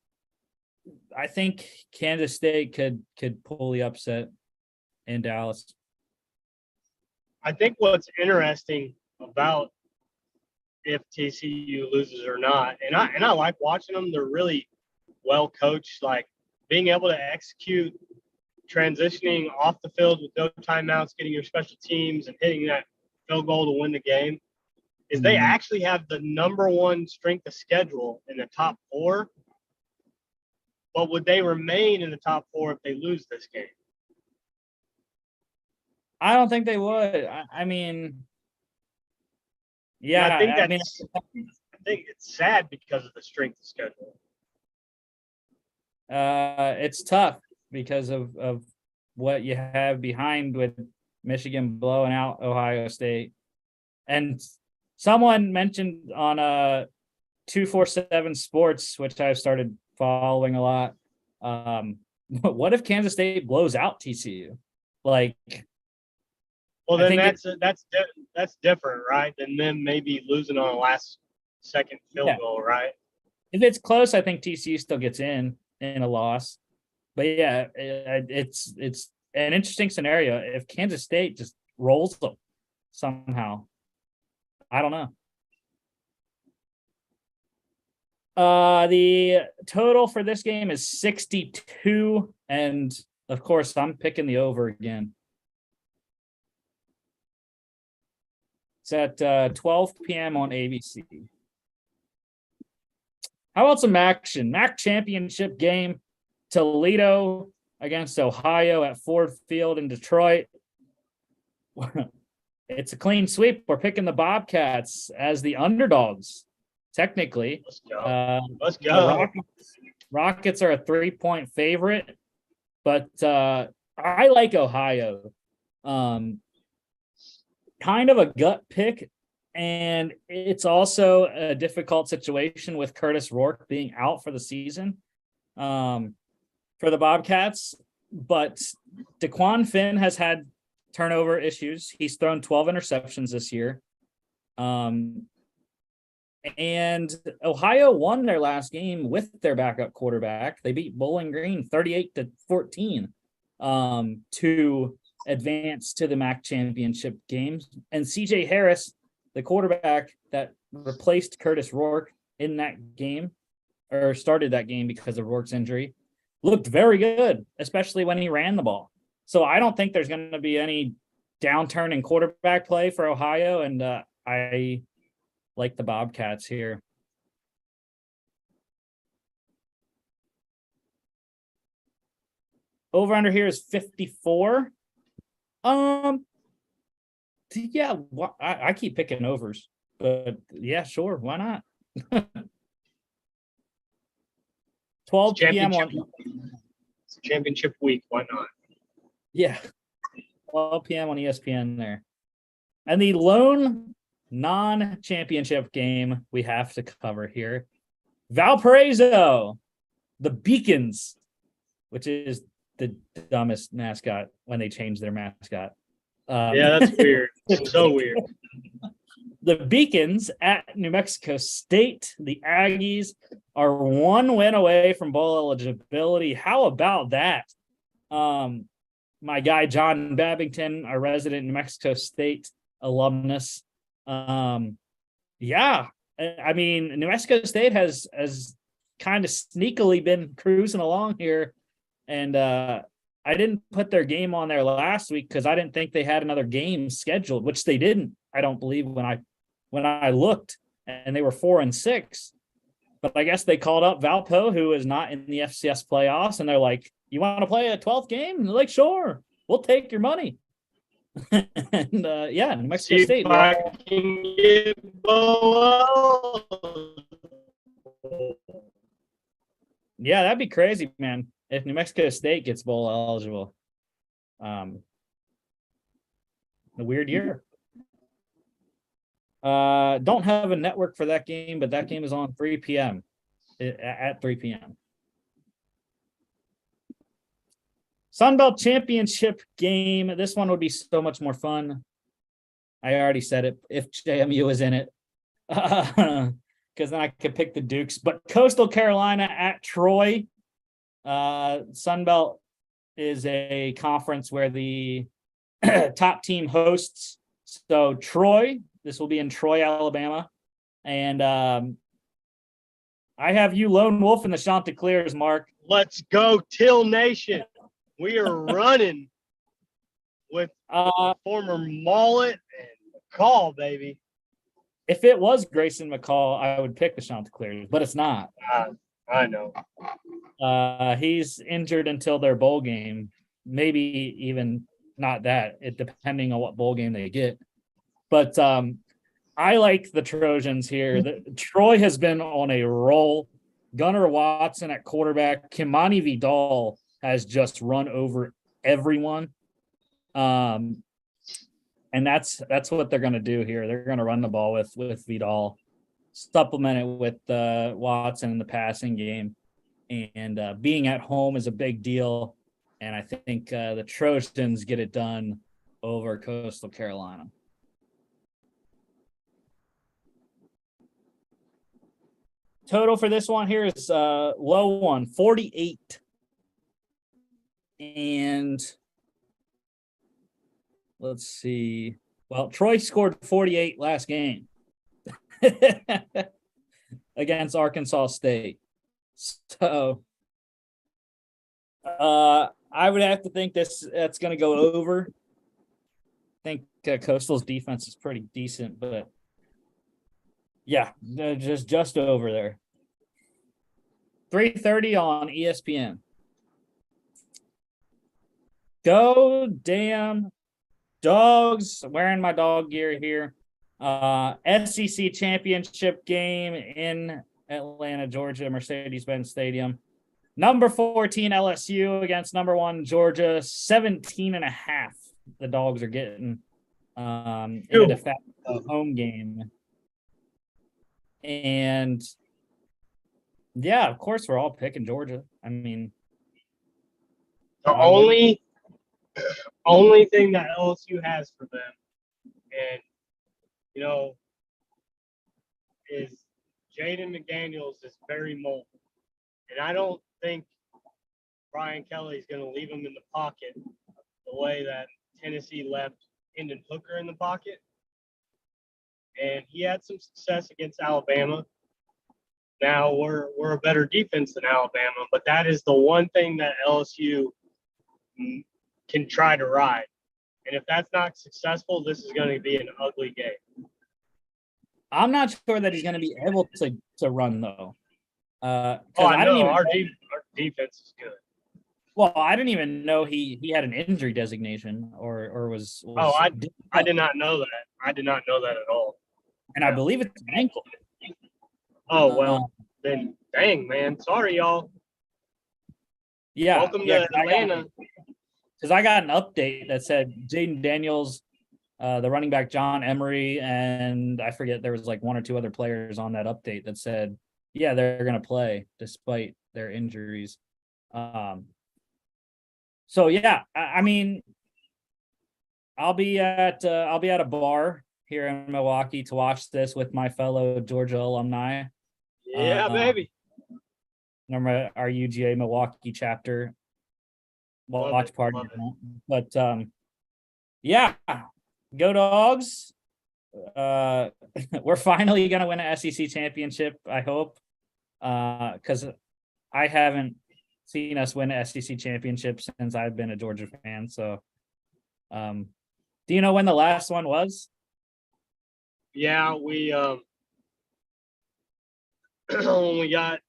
I think Kansas State could pull the upset in Dallas. I think what's interesting about if TCU loses or not, and I like watching them. They're really well coached, like being able to execute transitioning off the field with no timeouts, getting your special teams and hitting that field goal to win the game. Is they actually have the number 1 strength of schedule in the top 4, but would they remain in the top 4 if they lose this game? I don't think they would. I mean, yeah, and I think it's sad because of the strength of schedule. It's tough because of what you have behind with Michigan blowing out Ohio State. And someone mentioned on 247 Sports, which I've started following a lot. What if Kansas State blows out TCU? Like, well, then that's different, right? Than them maybe losing on a last second field goal, right? If it's close, I think TCU still gets in a loss. But yeah, it's an interesting scenario. If Kansas State just rolls them somehow, I don't know. The total for this game is 62, and of course, I'm picking the over again. It's at 12 p.m. on ABC. How about some action? MAC championship game, Toledo against Ohio at Ford Field in Detroit. It's a clean sweep. We're picking the Bobcats as the underdogs, technically. Let's go. Rockets are a 3-point favorite, but I like Ohio. Kind of a gut pick, And it's also a difficult situation with Curtis Rourke being out for the season for the Bobcats. But DeQuan Finn has had turnover issues. He's thrown 12 interceptions this year. And Ohio won their last game with their backup quarterback. They beat Bowling Green 38-14 to advance to the MAC championship games. And CJ Harris, the quarterback that replaced Curtis Rourke in that game, or started that game because of Rourke's injury, looked very good, especially when he ran the ball. So I don't think there's going to be any downturn in quarterback play for Ohio, and I like the Bobcats here. Over under here is 54. Yeah, I keep picking overs, but yeah, sure, why not? 12 p.m. on It's championship week. Why not? Yeah, 12 p.m. on ESPN there. And the lone non-championship game we have to cover here, Valparaiso, the Beacons, which is the dumbest mascot when they change their mascot. Yeah, that's weird. So weird. The Beacons at New Mexico State. The Aggies are one win away from bowl eligibility. How about that? My guy, John Babington, our resident New Mexico State alumnus. Yeah, I mean, New Mexico State has kind of sneakily been cruising along here. And I didn't put their game on there last week because I didn't think they had another game scheduled, which they didn't, I don't believe, when I looked, and they were 4-6. But I guess they called up Valpo, who is not in the FCS playoffs, and they're like, "You want to play a 12th game?" And they're like, "Sure, we'll take your money." And yeah, New Mexico See State. if I can get below. Yeah, that'd be crazy, man. If New Mexico State gets bowl eligible. A weird year. Don't have a network for that game, but that game is on 3 p.m. at 3 p.m. Sunbelt Championship game. This one would be so much more fun. I already said it if JMU is in it. Because then I could pick the Dukes. But Coastal Carolina at Troy. Sunbelt is a conference where the top team hosts. So Troy, this will be in Troy, Alabama. And I have you Lone Wolf in the Chanticleers, Mark. Let's go, Till Nation. We are running with former Mullet and McCall, baby. If it was Grayson McCall, I would pick the Chanticleers, but it's not. I know. He's injured until their bowl game. Maybe even not that, depending on what bowl game they get. But I like the Trojans here. Troy has been on a roll. Gunnar Watson at quarterback. Kimani Vidal has just run over everyone. And that's what they're going to do here. They're going to run the ball with Vidal, supplement it with Watson in the passing game. And being at home is a big deal. And I think the Trojans get it done over Coastal Carolina. Total for this one here is low one, 48. And let's see. Well, Troy scored 48 last game against Arkansas State. So I would have to think that's going to go over. I think Coastal's defense is pretty decent, but yeah, just over there. 3:30 on ESPN. Go damn Dogs. Wearing my dog gear here. SEC championship game in Atlanta, Georgia, Mercedes-Benz Stadium. Number 14 LSU against number 1 Georgia, 17.5. The Dogs are getting. in a de facto home game. And yeah, of course, we're all picking Georgia. I mean, The only thing that LSU has for them, and is Jaden McDaniels is very mobile, and I don't think Brian Kelly is going to leave him in the pocket the way that Tennessee left Hendon Hooker in the pocket. And he had some success against Alabama. Now we're a better defense than Alabama, but that is the one thing that LSU can try to ride. And if that's not successful, this is going to be an ugly game. I'm not sure that he's going to be able to run though. I didn't even our defense is good. Well, I didn't even know he had an injury designation or was I did not know that. I did not know that at all. And I believe it's an ankle. Oh well, then dang man, sorry y'all. Yeah. Welcome to Atlanta. Because I got an update that said Jaden Daniels, the running back John Emery, and I forget there was like one or two other players on that update that said, yeah, they're going to play despite their injuries. So yeah, I mean, I'll be at a bar here in Milwaukee to watch this with my fellow Georgia alumni. Yeah, baby. Remember our UGA Milwaukee chapter watch party. But yeah, go Dogs. We're finally gonna win an SEC championship, I hope. Because I haven't seen us win an SEC championship since I've been a Georgia fan. So do you know when the last one was? Yeah, we when we got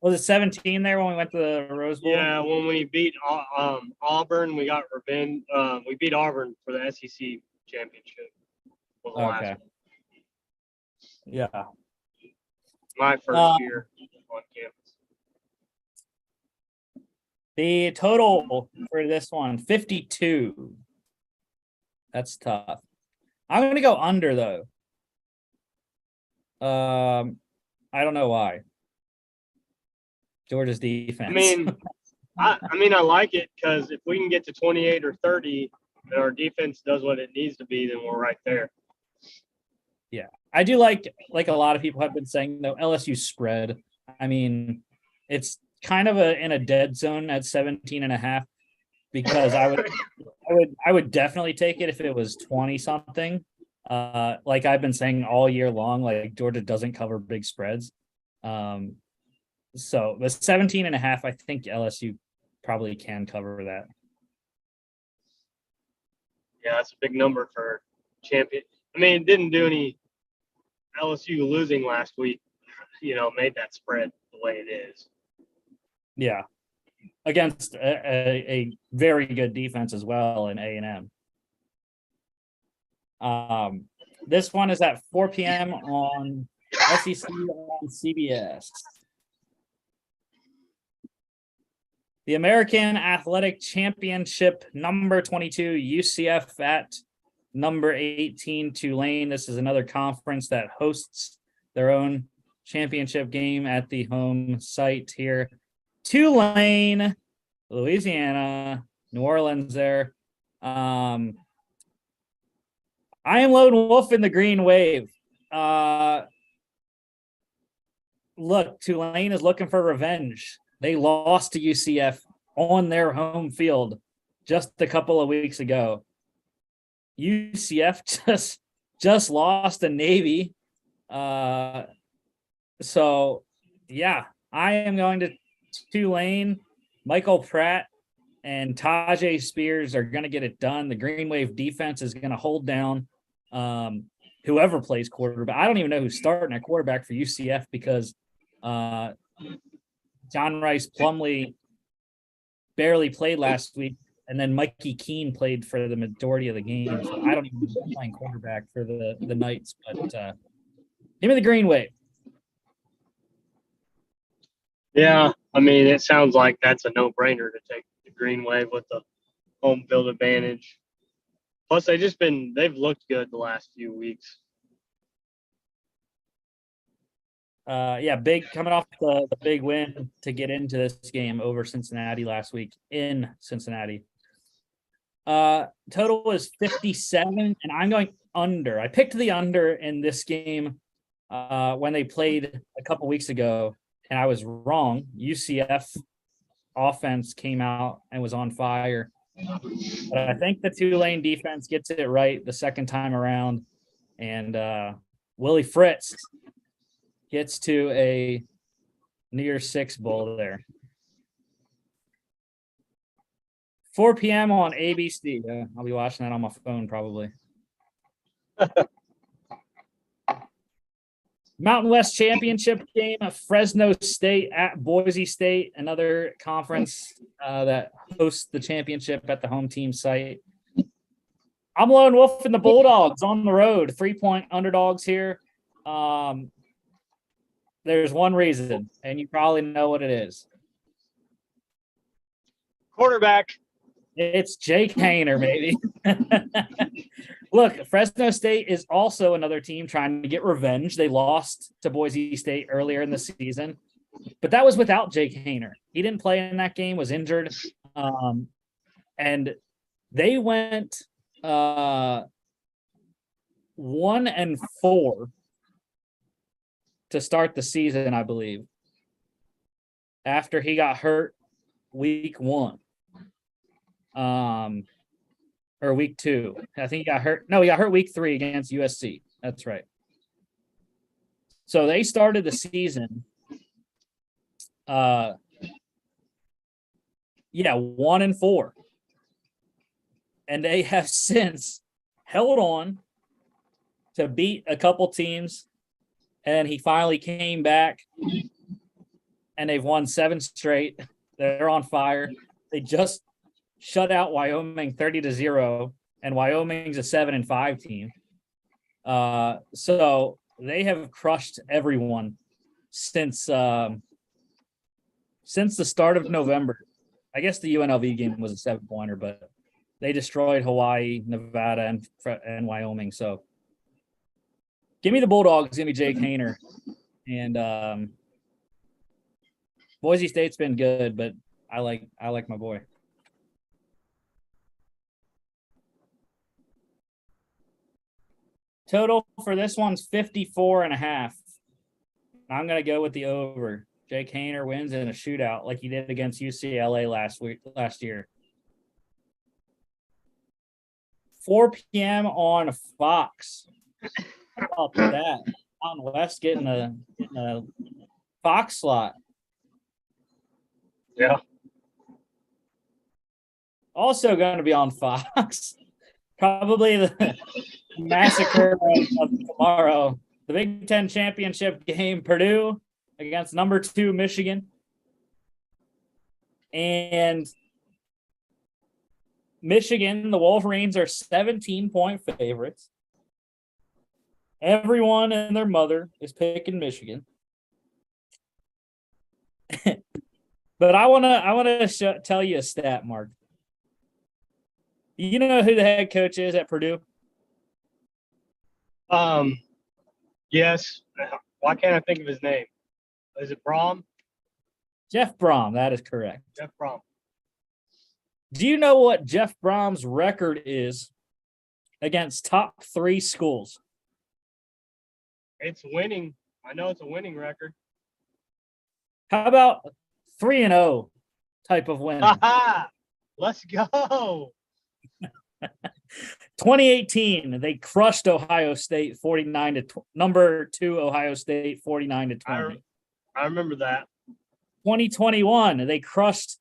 Was it 17 there when we went to the Rose Bowl? Yeah, when we beat Auburn, we got revenge. We beat Auburn for the SEC championship. Okay. Yeah. My first year on campus. The total for this one, 52. That's tough. I'm going to go under, though. I don't know why. Georgia's defense. I mean, I like it because if we can get to 28 or 30 and our defense does what it needs to be, then we're right there. Yeah. I do like a lot of people have been saying, though, LSU spread. I mean, it's kind of in a dead zone at 17.5 because I would definitely take it if it was 20 something. Like I've been saying all year long, like Georgia doesn't cover big spreads. So the 17.5, I think LSU probably can cover that. Yeah, that's a big number for champion. I mean, it didn't do any LSU losing last week, made that spread the way it is. Yeah. Against a very good defense as well in A&M. This one is at 4 p.m. on SEC on CBS. The American Athletic Championship, number 22, UCF at number 18, Tulane. This is another conference that hosts their own championship game at the home site here. Tulane, Louisiana, New Orleans there. I am Lone Wolf in the Green Wave. Look, Tulane is looking for revenge. They lost to UCF on their home field just a couple of weeks ago. UCF just lost to Navy. So, yeah, I am going to Tulane. Michael Pratt and Tajay Spears are going to get it done. The Green Wave defense is going to hold down whoever plays quarterback. I don't even know who's starting at quarterback for UCF because John Rice Plumlee barely played last week, and then Mikey Keene played for the majority of the game. So I don't even know who's playing quarterback for the Knights, but give me the Green Wave. Yeah, I mean, it sounds like that's a no-brainer to take the Green Wave with the home field advantage. Plus, they've looked good the last few weeks. Big coming off the big win to get into this game over Cincinnati last week in Cincinnati. Total was 57, and I'm going under. I picked the under in this game when they played a couple weeks ago, and I was wrong. UCF offense came out and was on fire. But I think the Tulane defense gets it right the second time around, and Willie Fritz gets to a New Year's Six bowl there. 4 p.m. on ABC. I'll be watching that on my phone probably. Mountain West Championship game, Fresno State at Boise State, another conference that hosts the championship at the home team site. I'm Lone Wolf and the Bulldogs on the road, 3-point underdogs here. There's one reason, and you probably know what it is. Quarterback. It's Jake Haener, maybe. Look, Fresno State is also another team trying to get revenge. They lost to Boise State earlier in the season, but that was without Jake Haener. He didn't play in that game, was injured. And they went 1-4 to start the season, I believe, after he got hurt week 1. Or week 2. I think he got hurt. No, he got hurt week 3 against USC. That's right. So they started the season 1-4. And they have since held on to beat a couple teams, and he finally came back, and they've won 7 straight. They're on fire. They just shut out Wyoming 30-0, and Wyoming's a 7-5 team. So they have crushed everyone since the start of November. I guess the UNLV game was a 7-pointer, but they destroyed Hawaii, Nevada, and Wyoming. So give me the Bulldogs. Give me Jake Haener. And Boise State's been good, but I like my boy. Total for this one's 54.5. I'm going to go with the over. Jake Haener wins in a shootout like he did against UCLA last year. 4 p.m. on Fox. How about that? Mountain West getting a Fox slot. Yeah. Also going to be on Fox. Probably the massacre of tomorrow. The Big Ten championship game, Purdue against number 2 Michigan. And Michigan, the Wolverines are 17-point favorites. Everyone and their mother is picking Michigan. But I want to tell you a stat, Mark. You know who the head coach is at Purdue? Yes. Why can't I think of his name? Is it Brom? Jeff Brom. That is correct. Jeff Brom. Do you know what Jeff Brom's record is against top 3 schools? It's winning. I know it's a winning record. How about 3-0 type of win? Let's go. 2018, they crushed Ohio State 49-20. Number 2 Ohio State 49-20. I remember that. 2021, they crushed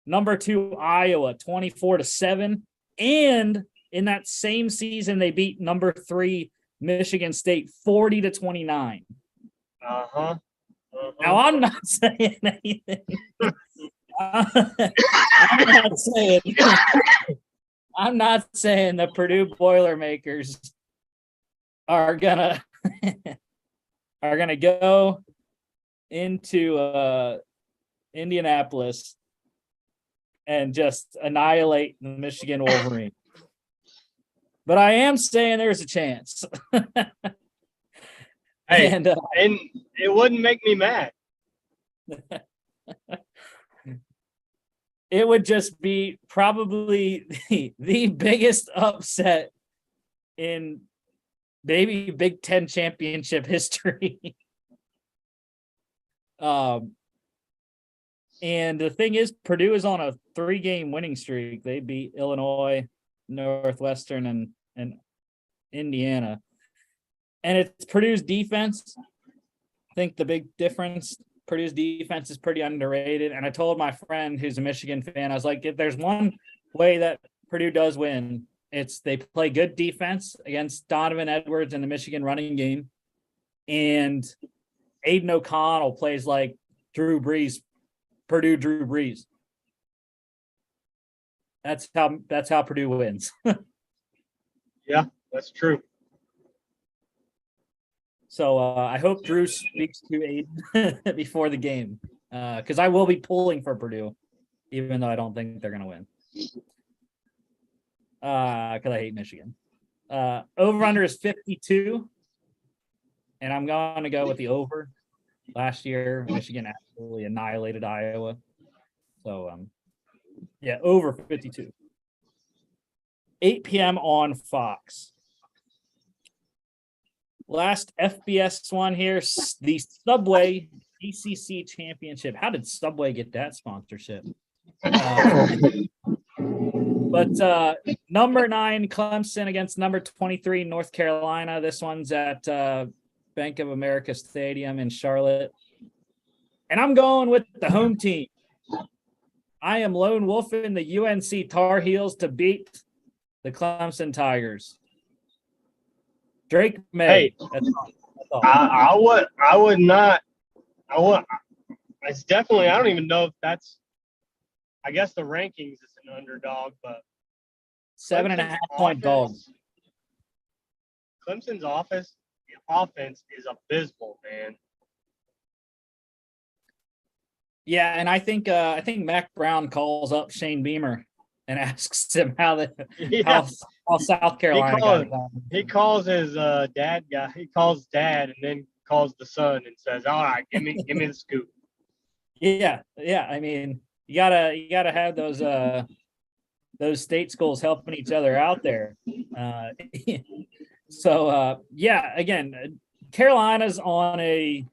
number 2 Iowa 24-7, and in that same season they beat number 3 Michigan State 40-29. Uh-huh. Now I'm not saying anything. I'm not saying the Purdue Boilermakers are gonna go into Indianapolis and just annihilate the Michigan Wolverines. but I am saying there's a chance. Hey, and and it wouldn't make me mad. It would just be probably the biggest upset in maybe Big Ten championship history. And the thing is, Purdue is on a 3-game winning streak. They beat Illinois, Northwestern, and Indiana. And it's Purdue's defense. I think the big difference, Purdue's defense is pretty underrated. And I told my friend who's a Michigan fan, I was like, if there's one way that Purdue does win, it's they play good defense against Donovan Edwards in the Michigan running game. And Aiden O'Connell plays like Drew Brees, Purdue Drew Brees. That's how Purdue wins. Yeah, that's true. So I hope Drew speaks to Aiden before the game, because I will be pulling for Purdue, even though I don't think they're going to win. Because I hate Michigan. Over-under is 52, and I'm going to go with the over. Last year, Michigan absolutely annihilated Iowa. So, yeah, over 52. 8 p.m. on Fox. Last FBS one here, the Subway ACC Championship. How did Subway get that sponsorship? But number 9 Clemson against number 23 North Carolina. This one's at Bank of America Stadium in Charlotte. And I'm going with the home team. I am lone wolfing the UNC Tar Heels to beat the Clemson Tigers. Drake May. Hey, I would not. It's definitely. I don't even know if that's. I guess the rankings is an underdog, but 7.5 point dog. Clemson's offense is abysmal, man. Yeah, and I think Mac Brown calls up Shane Beamer and asks him how South Carolina he calls his dad guy. He calls dad and then calls the son and says, "All right, give me the scoop." Yeah. I mean, you gotta have those state schools helping each other out there. So yeah, again, Carolina's on a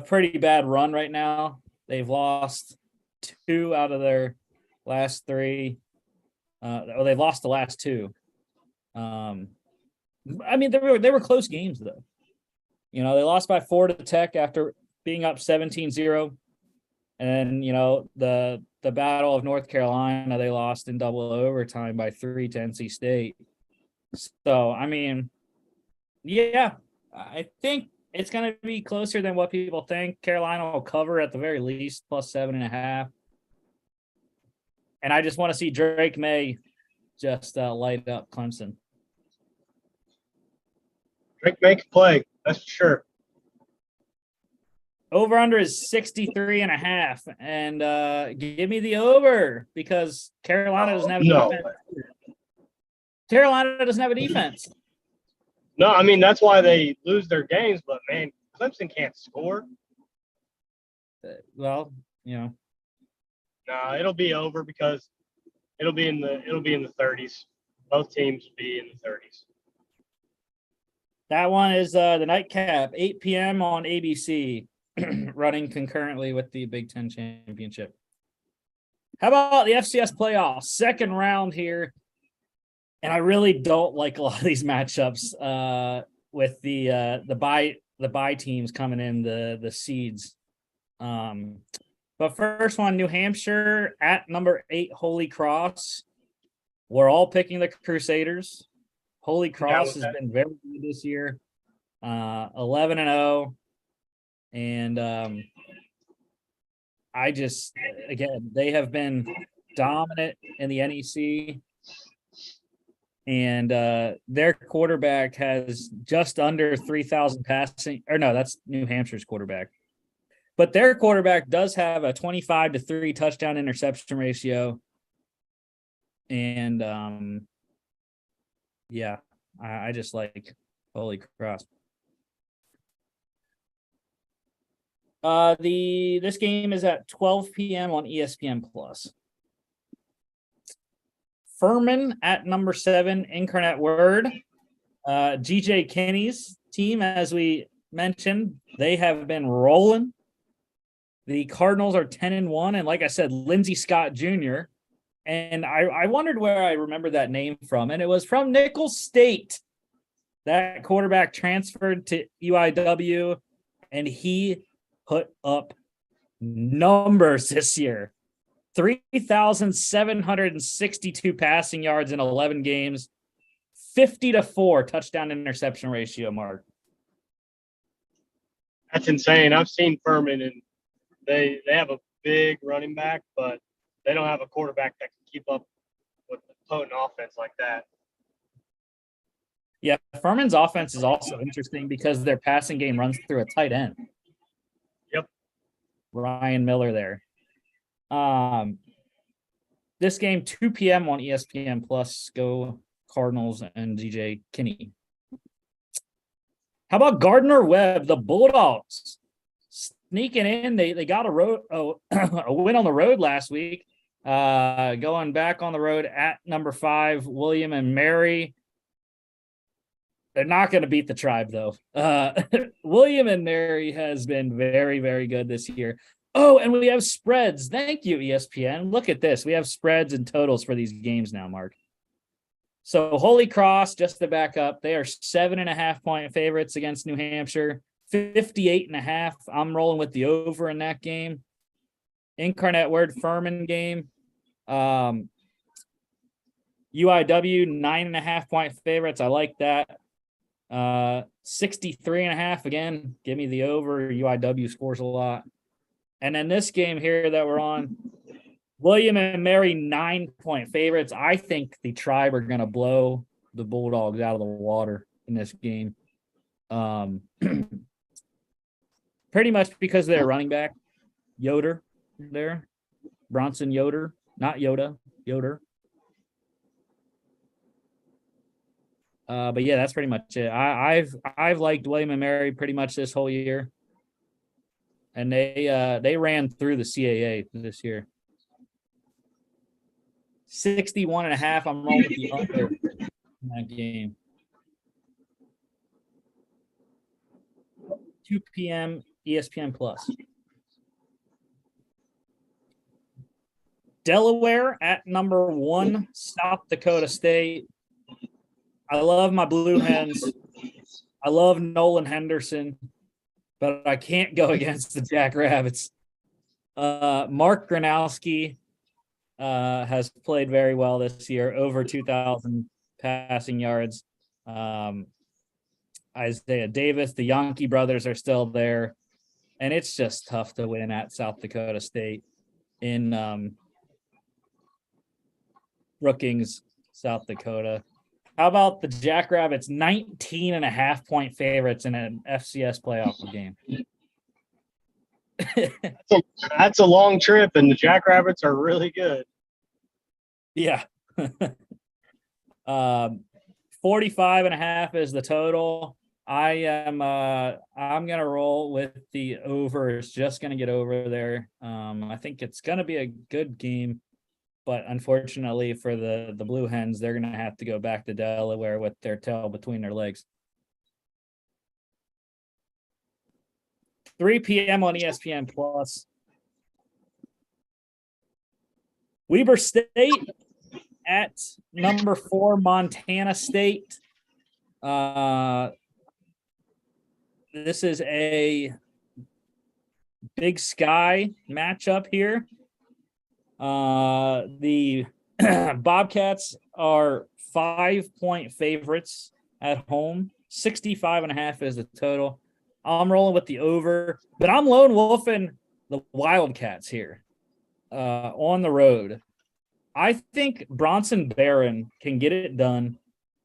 pretty bad run right now. They've lost 2 out of their last 3. They've lost the last 2. I mean, they were close games though. You know, they lost by 4 to Tech after being up 17-0. And you know, the Battle of North Carolina, they lost in double overtime by 3 to NC State. So, I mean, yeah, I think it's going to be closer than what people think. Carolina will cover at the very least, plus 7.5. And I just want to see Drake May just light up Clemson. Drake May can play, that's for sure. Over under is 63.5, and give me the over because Carolina doesn't have a defense. Carolina doesn't have a defense. No, I mean that's why they lose their games. But man, Clemson can't score. Well, you know. No, it'll be over because it'll be in the 30s. Both teams will be in the 30s. That one is the nightcap, 8 p.m. on ABC. Running concurrently with the Big Ten Championship. How about the FCS playoffs? Second round here. And I really don't like a lot of these matchups with the bye teams coming in, the seeds. But first one, New Hampshire at number 8, Holy Cross. We're all picking the Crusaders. Holy Cross has been very good this year. 11-0. And I just, again, they have been dominant in the NEC. And their quarterback has just under 3,000 passing. Or no, that's New Hampshire's quarterback. But their quarterback does have a 25-3 touchdown interception ratio. And Yeah, I just like, holy cross. This game is at 12 p.m. on ESPN Plus. Furman at number 7, Incarnate Word. GJ Kinney's team, as we mentioned, they have been rolling. The Cardinals are 10-1, and like I said, Lindsey Scott Jr. And I wondered where I remember that name from, and it was from Nicholls State. That quarterback transferred to UIW, and he put up numbers this year. 3,762 passing yards in 11 games, 50-4 touchdown interception ratio, Mark. That's insane. I've seen Furman, and they have a big running back, but they don't have a quarterback that can keep up with the potent offense like that. Yeah, Furman's offense is also interesting because their passing game runs through a tight end. Yep. Ryan Miller there. This game, 2 p.m. on ESPN Plus. Go Cardinals and DJ Kinney. How about Gardner Webb, the Bulldogs? Sneaking in. They got a win on the road last week. Going back on the road at number 5, William and Mary. They're not going to beat the Tribe, though. William and Mary has been very, very good this year. Oh, and we have spreads. Thank you, ESPN. Look at this. We have spreads and totals for these games now, Mark. So Holy Cross, just to back up, they are 7.5-point favorites against New Hampshire. 58.5. I'm rolling with the over in that game. Incarnate Word Furman game. UIW 9.5-point favorites. I like that. 63.5 again. Give me the over. UIW scores a lot. And then this game here that we're on, William and Mary 9-point favorites. I think the Tribe are going to blow the Bulldogs out of the water in this game. Pretty much because of their running back, Yoder there. Bronson Yoder, not Yoda, Yoder. But yeah, that's pretty much it. I've liked William and Mary pretty much this whole year. And they ran through the CAA this year. 61.5. I'm rolling with the under in that game. 2 p.m. ESPN Plus. Delaware at number 1, South Dakota State. I love my Blue Hens. I love Nolan Henderson, but I can't go against the Jackrabbits. Mark Gronowski has played very well this year, over 2,000 passing yards. Isaiah Davis, the Yankee brothers are still there, and it's just tough to win at South Dakota State in Brookings, South Dakota. How about the Jackrabbits, 19.5-point favorites in an FCS playoff game? That's a long trip, and the Jackrabbits are really good. Yeah. 45.5 is the total. I'm gonna roll with the over. It's just gonna get over there. I think it's gonna be a good game. But unfortunately for the Blue Hens, they're going to have to go back to Delaware with their tail between their legs. 3 p.m. on ESPN Plus. Weber State at number 4, Montana State. This is a Big Sky matchup here. The Bobcats are 5-point favorites at home. 65.5 is the total. I'm rolling with the over, but I'm lone wolfing the Wildcats here on the road. I think Bronson Barron can get it done.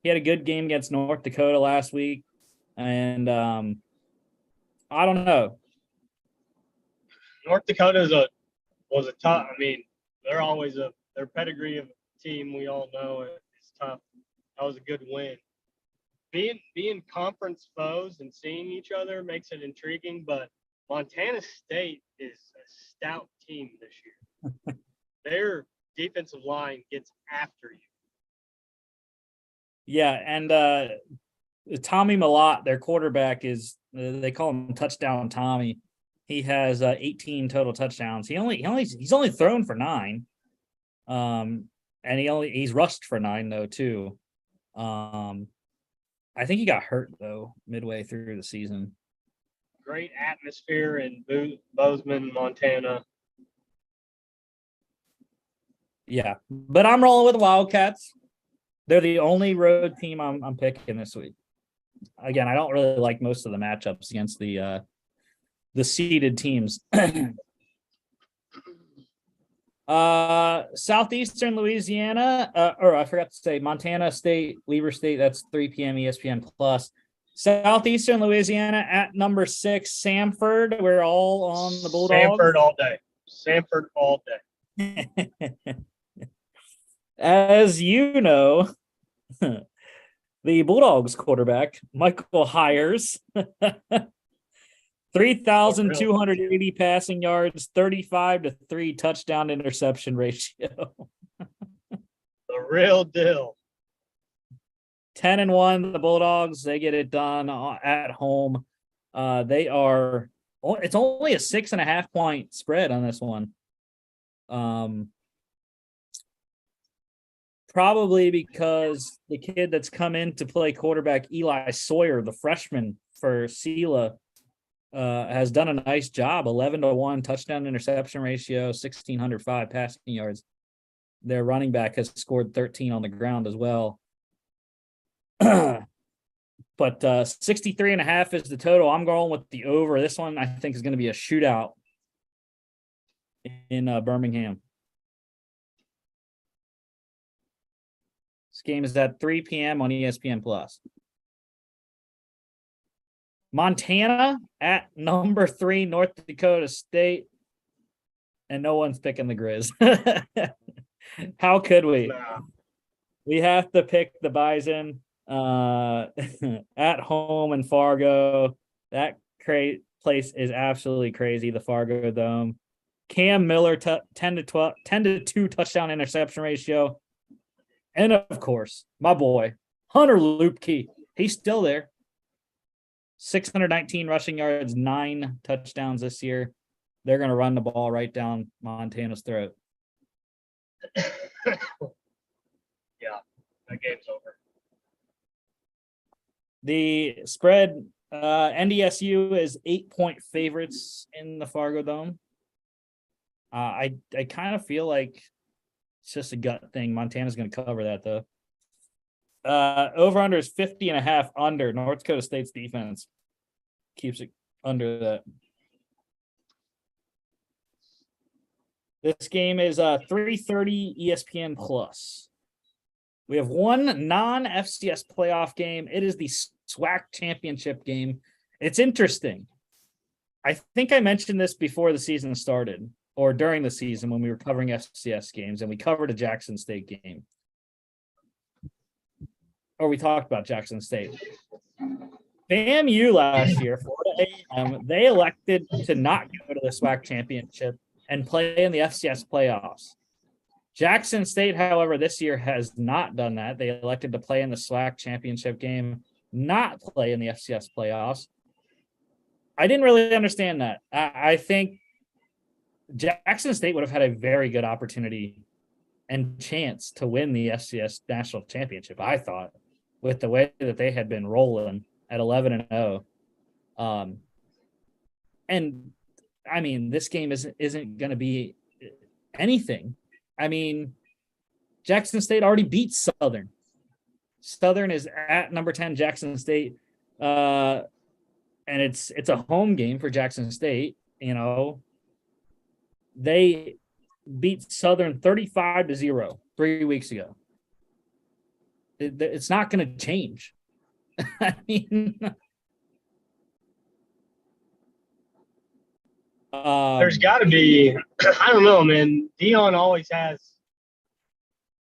He had a good game against North Dakota last week, and I don't know. North Dakota was a tough. I mean, they're always their pedigree of team. We all know is tough. That was a good win. Being conference foes and seeing each other makes it intriguing, but Montana State is a stout team this year. Their defensive line gets after you. Yeah, and Tommy Malott, their quarterback, is they call him Touchdown Tommy. He has 18 total touchdowns. He's only thrown for 9. And he's rushed for 9 though too. I think he got hurt though midway through the season. Great atmosphere in Bozeman, Montana. Yeah, but I'm rolling with the Wildcats. They're the only road team I'm picking this week. Again, I don't really like most of the matchups against the seeded teams. Southeastern Louisiana, or I forgot to say Montana State, Weber State, that's 3 p.m. ESPN Plus. Southeastern Louisiana at number 6, Samford. We're all on the Bulldogs. Samford all day. As you know, the Bulldogs quarterback, Michael Hires, 3,280 passing yards, 35-3 touchdown interception ratio. The real deal. 10-1, the Bulldogs, they get it done at home. It's only a 6.5 point spread on this one. Probably because the kid that's come in to play quarterback, Eli Sawyer, the freshman for Sela, has done a nice job. 11-1 touchdown interception ratio, 1,605 passing yards. Their running back has scored 13 on the ground as well. But 63.5 is the total. I'm going with the over. This one I think is going to be a shootout in Birmingham. This game is at 3 p.m. on ESPN Plus. Montana at number 3, North Dakota State, and no one's picking the Grizz. How could we? We have to pick the Bison at home in Fargo. That place is absolutely crazy, the Fargo Dome. Cam Miller, 10-2 touchdown interception ratio. And, of course, my boy, Hunter Lupke. He's still there. 619 rushing yards, 9 touchdowns this year. They're going to run the ball right down Montana's throat. Yeah, that game's over. The spread, NDSU is 8-point favorites in the Fargo Dome. I kind of feel like it's just a gut thing. Montana's going to cover that, though. Over-under is 50.5 under. North Dakota State's defense keeps it under that. This game is 3:30 ESPN Plus. We have one non-FCS playoff game. It is the SWAC championship game. It's interesting. I think I mentioned this before the season started, or during the season when we were covering FCS games, and we covered a Jackson State game. Or we talked about Jackson State. FAMU last year, Florida A&M, they elected to not go to the SWAC championship and play in the FCS playoffs. Jackson State, however, this year has not done that. They elected to play in the SWAC championship game, not play in the FCS playoffs. I didn't really understand that. I think Jackson State would have had a very good opportunity and chance to win the FCS national championship, I thought, with the way that they had been rolling at 11-0. And I mean, this game isn't going to be anything. I mean, Jackson State already beat Southern. Southern is at number 10 Jackson State. And it's a home game for Jackson State, you know. They beat Southern 35-0 3 weeks ago. It's not going to change. I mean, there's got to be, I don't know, man. Dion always has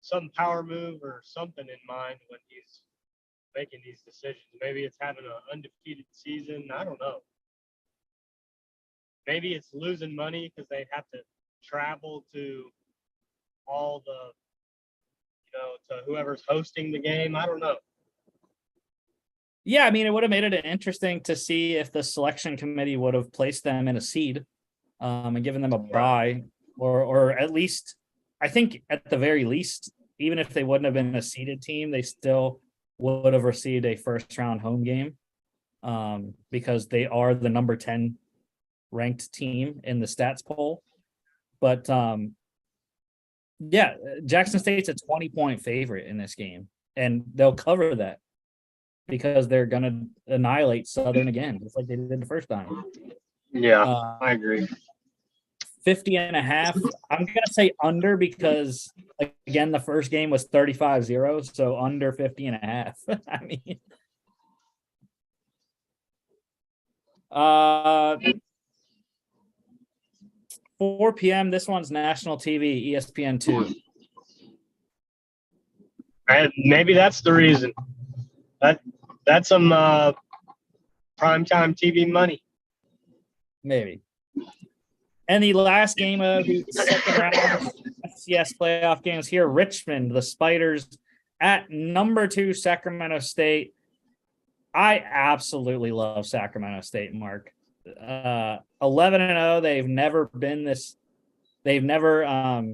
some power move or something in mind when he's making these decisions. Maybe it's having an undefeated season. I don't know. Maybe it's losing money because they have to travel to all the, to whoever's hosting the game. I don't know. Yeah, I mean, it would have made it interesting to see if the selection committee would have placed them in a seed and given them a bye, or at least, I think at the very least, even if they wouldn't have been a seeded team, they still would have received a first round home game because they are the number 10 ranked team in the stats poll. But yeah, Jackson State's a 20-point favorite in this game, and they'll cover that because they're going to annihilate Southern again, just like they did the first time. Yeah, I agree. 50.5. I'm going to say under because, again, the first game was 35-0, so under 50.5. I mean, 4 p.m. This one's national TV, ESPN2. And maybe that's the reason. That's some primetime TV money. Maybe. And the last game of the second round FCS playoff games here, Richmond, the Spiders at number 2 Sacramento State. I absolutely love Sacramento State, Mark. 11-0. They've never been this. They've never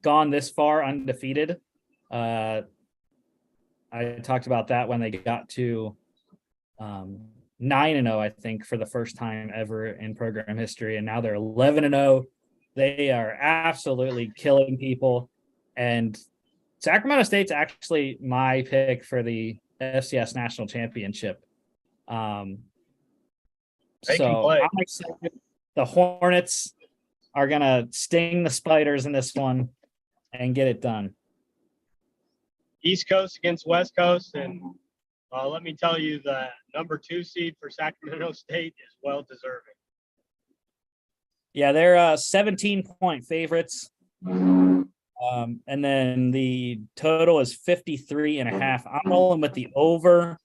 gone this far undefeated. I talked about that when they got to 9-0, I think, for the first time ever in program history, and now they're 11-0. They are absolutely killing people, and Sacramento State's actually my pick for the FCS National Championship. So I'm excited. The Hornets are gonna sting the Spiders in this one and get it done. East Coast against West Coast, and let me tell you, the number 2 seed for Sacramento State is well deserving. Yeah, they're 17-point favorites. And then the total is 53.5. I'm rolling with the over.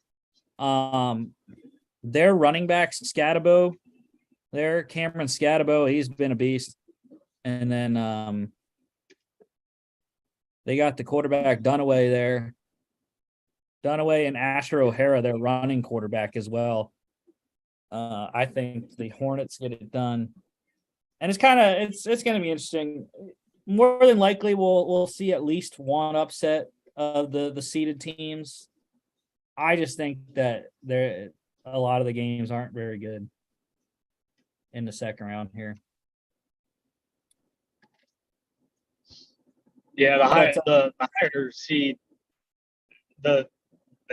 Their running back, Cameron Scatabo, he's been a beast. And then they got the quarterback Dunaway there. Dunaway and Asher O'Hara, their running quarterback as well. I think the Hornets get it done. And it's going to be interesting. More than likely, we'll see at least one upset of the seeded teams. I just think that a lot of the games aren't very good in the second round here. Yeah, the higher seed, the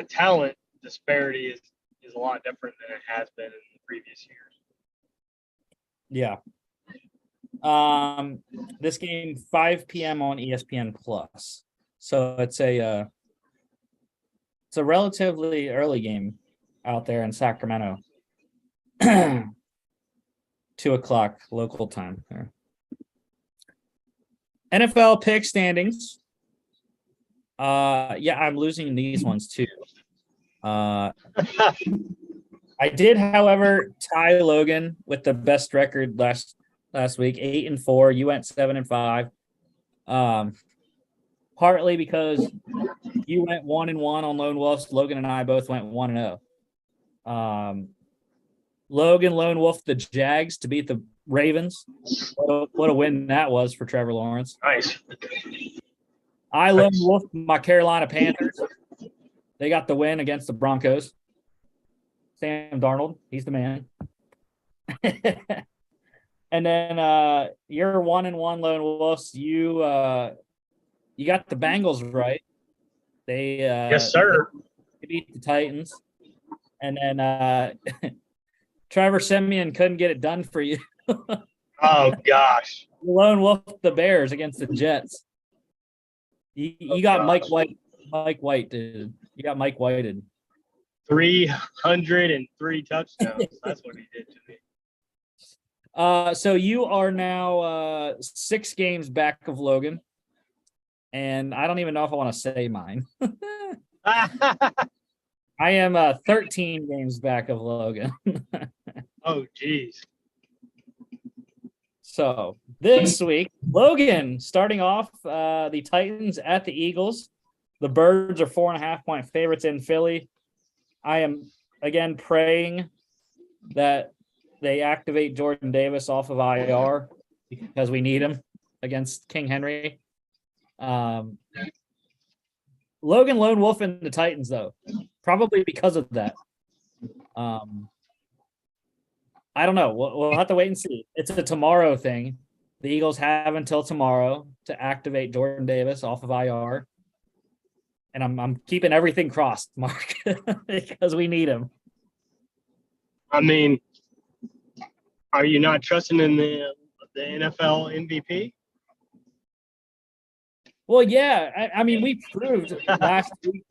talent disparity is a lot different than it has been in the previous years. Yeah. This game 5 p.m. on ESPN Plus, so it's a relatively early game out there in Sacramento. 2:00 local time there. NFL pick standings. Yeah, I'm losing these ones too. I did, however, tie Logan with the best record last week, 8-4. You went 7-5. Partly because you went 1-1 on Lone Wolf. Logan and I both went 1-0. Logan Lone Wolf the Jags to beat the Ravens. What a win that was for Trevor Lawrence. Nice. I Lone Wolf my Carolina Panthers. They got the win against the Broncos. Sam Darnold, he's the man. And then you're 1-1 Lone Wolves. You got the Bengals right. They yes, sir. They beat the Titans. And then Trevor Simeon couldn't get it done for you. Oh gosh. Lone Wolf the Bears against the Jets. You got Mike White. Mike White, dude. You got Mike Whited. 303 touchdowns. That's what he did to me. So you are now 6 games back of Logan. and I don't even know if I want to say mine. I am 13 games back of Logan. Oh, geez. So this week, Logan starting off the Titans at the Eagles. The Birds are 4.5-point favorites in Philly. I am again praying that they activate Jordan Davis off of IR because we need him against King Henry. Logan Lone Wolf and the Titans, though, probably because of that. I don't know. We'll have to wait and see. It's a tomorrow thing. The Eagles have until tomorrow to activate Jordan Davis off of IR. And I'm keeping everything crossed, Mark, because we need him. I mean, are you not trusting in the NFL MVP? Well, yeah. I mean, we proved last week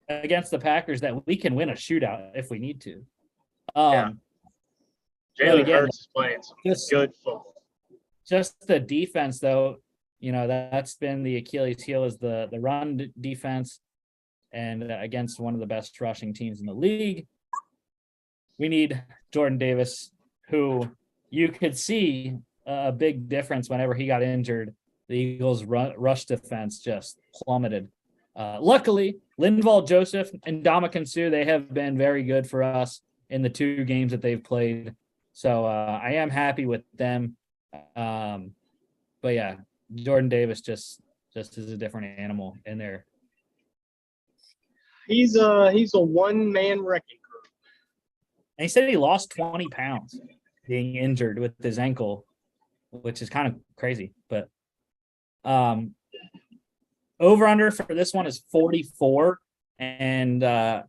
against the Packers that we can win a shootout if we need to. Jalen Hurts is playing some good football. Just the defense, though, that's been the Achilles heel is the run defense, and against one of the best rushing teams in the league. We need Jordan Davis, who you could see a big difference whenever he got injured. The Eagles' rush defense just plummeted. Luckily, Linval Joseph and Ndamukong Suh, they have been very good for us in the 2 games that they've played. So I am happy with them. But yeah, Jordan Davis just is a different animal in there. He's a one-man wrecking crew. And he said he lost 20 pounds being injured with his ankle, which is kind of crazy. But over-under for this one is 44. And I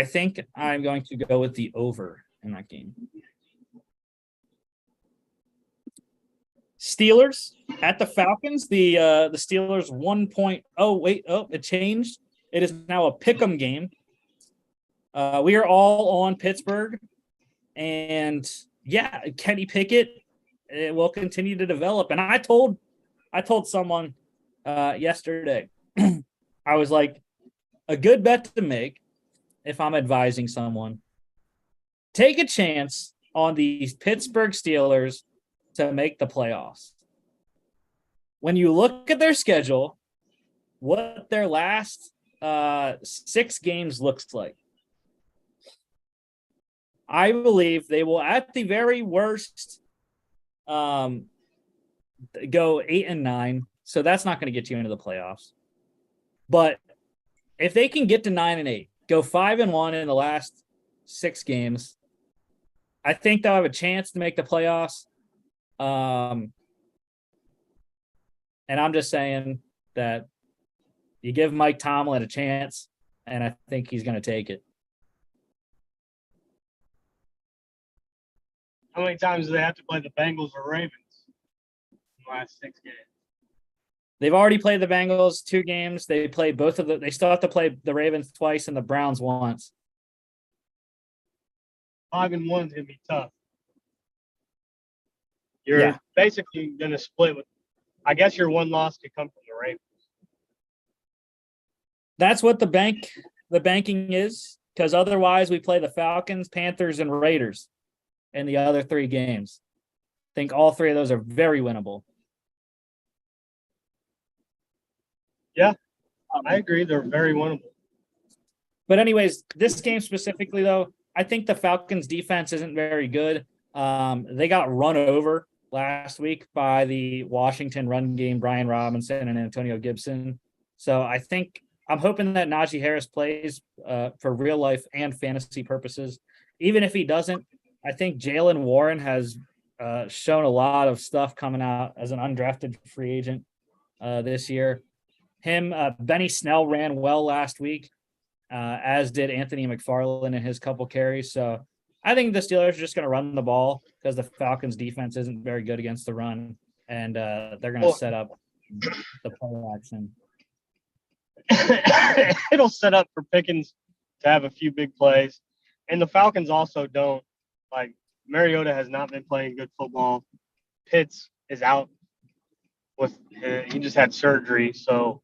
think I'm going to go with the over in that game. Steelers at the Falcons. The Steelers 1 point. It changed. It is now a pick'em game. We are all on Pittsburgh, and yeah, Kenny Pickett will continue to develop. And I told someone yesterday, I was like, a good bet to make if I'm advising someone, take a chance on these Pittsburgh Steelers to make the playoffs. When you look at their schedule, what their last 6 games looks like, I believe they will, at the very worst, go 8-9. So that's not going to get you into the playoffs. But if they can get to 9-8, go 5-1 in the last 6 games, I think they'll have a chance to make the playoffs. And I'm just saying that you give Mike Tomlin a chance, and I think he's going to take it. How many times do they have to play the Bengals or Ravens in the last 6 games? They've already played the Bengals 2 games. They played both of them. They still have to play the Ravens twice and the Browns once. 5-1 is going to be tough. You're basically going to split with, I guess your one loss could come from the Ravens. That's what the banking is, because otherwise we play the Falcons, Panthers, and Raiders in the other 3 games. I think all 3 of those are very winnable. Yeah, I agree. They're very winnable. But anyways, this game specifically, though, I think the Falcons' defense isn't very good. They got run over last week by the Washington run game, Brian Robinson and Antonio Gibson. So I'm hoping that Najee Harris plays for real life and fantasy purposes. Even if he doesn't, I think Jalen Warren has shown a lot of stuff coming out as an undrafted free agent this year. Benny Snell ran well last week, as did Anthony McFarland in his couple carries. So I think the Steelers are just going to run the ball because the Falcons' defense isn't very good against the run, and they're going to set up the play action. It'll set up for Pickens to have a few big plays. And the Falcons also don't. Like, Mariota has not been playing good football. Pitts is out he just had surgery. So,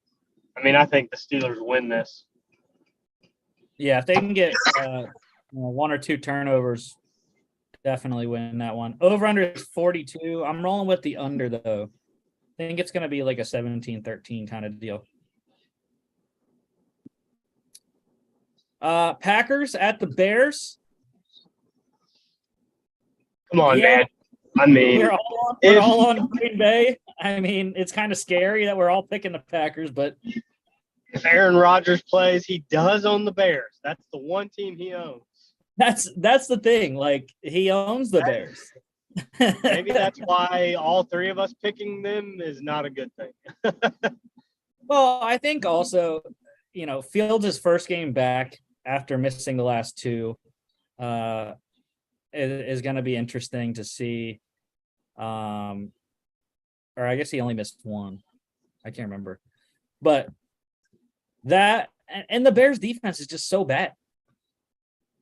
I mean, I think the Steelers win this. Yeah, if they can get one or two turnovers, definitely win that one. Over under is 42. I'm rolling with the under, though. I think it's going to be like a 17-13 kind of deal. Packers at the Bears. Come on, man. I mean, we're all on Green Bay. I mean, it's kind of scary that we're all picking the Packers, but if Aaron Rodgers plays, he does own the Bears. That's the one team he owns. That's the thing. Like, he owns the Bears. Maybe that's why all three of us picking them is not a good thing. Well, I think also, Fields' first game back after missing the last two is going to be interesting to see. Or I guess he only missed one. I can't remember. But that and the Bears defense is just so bad.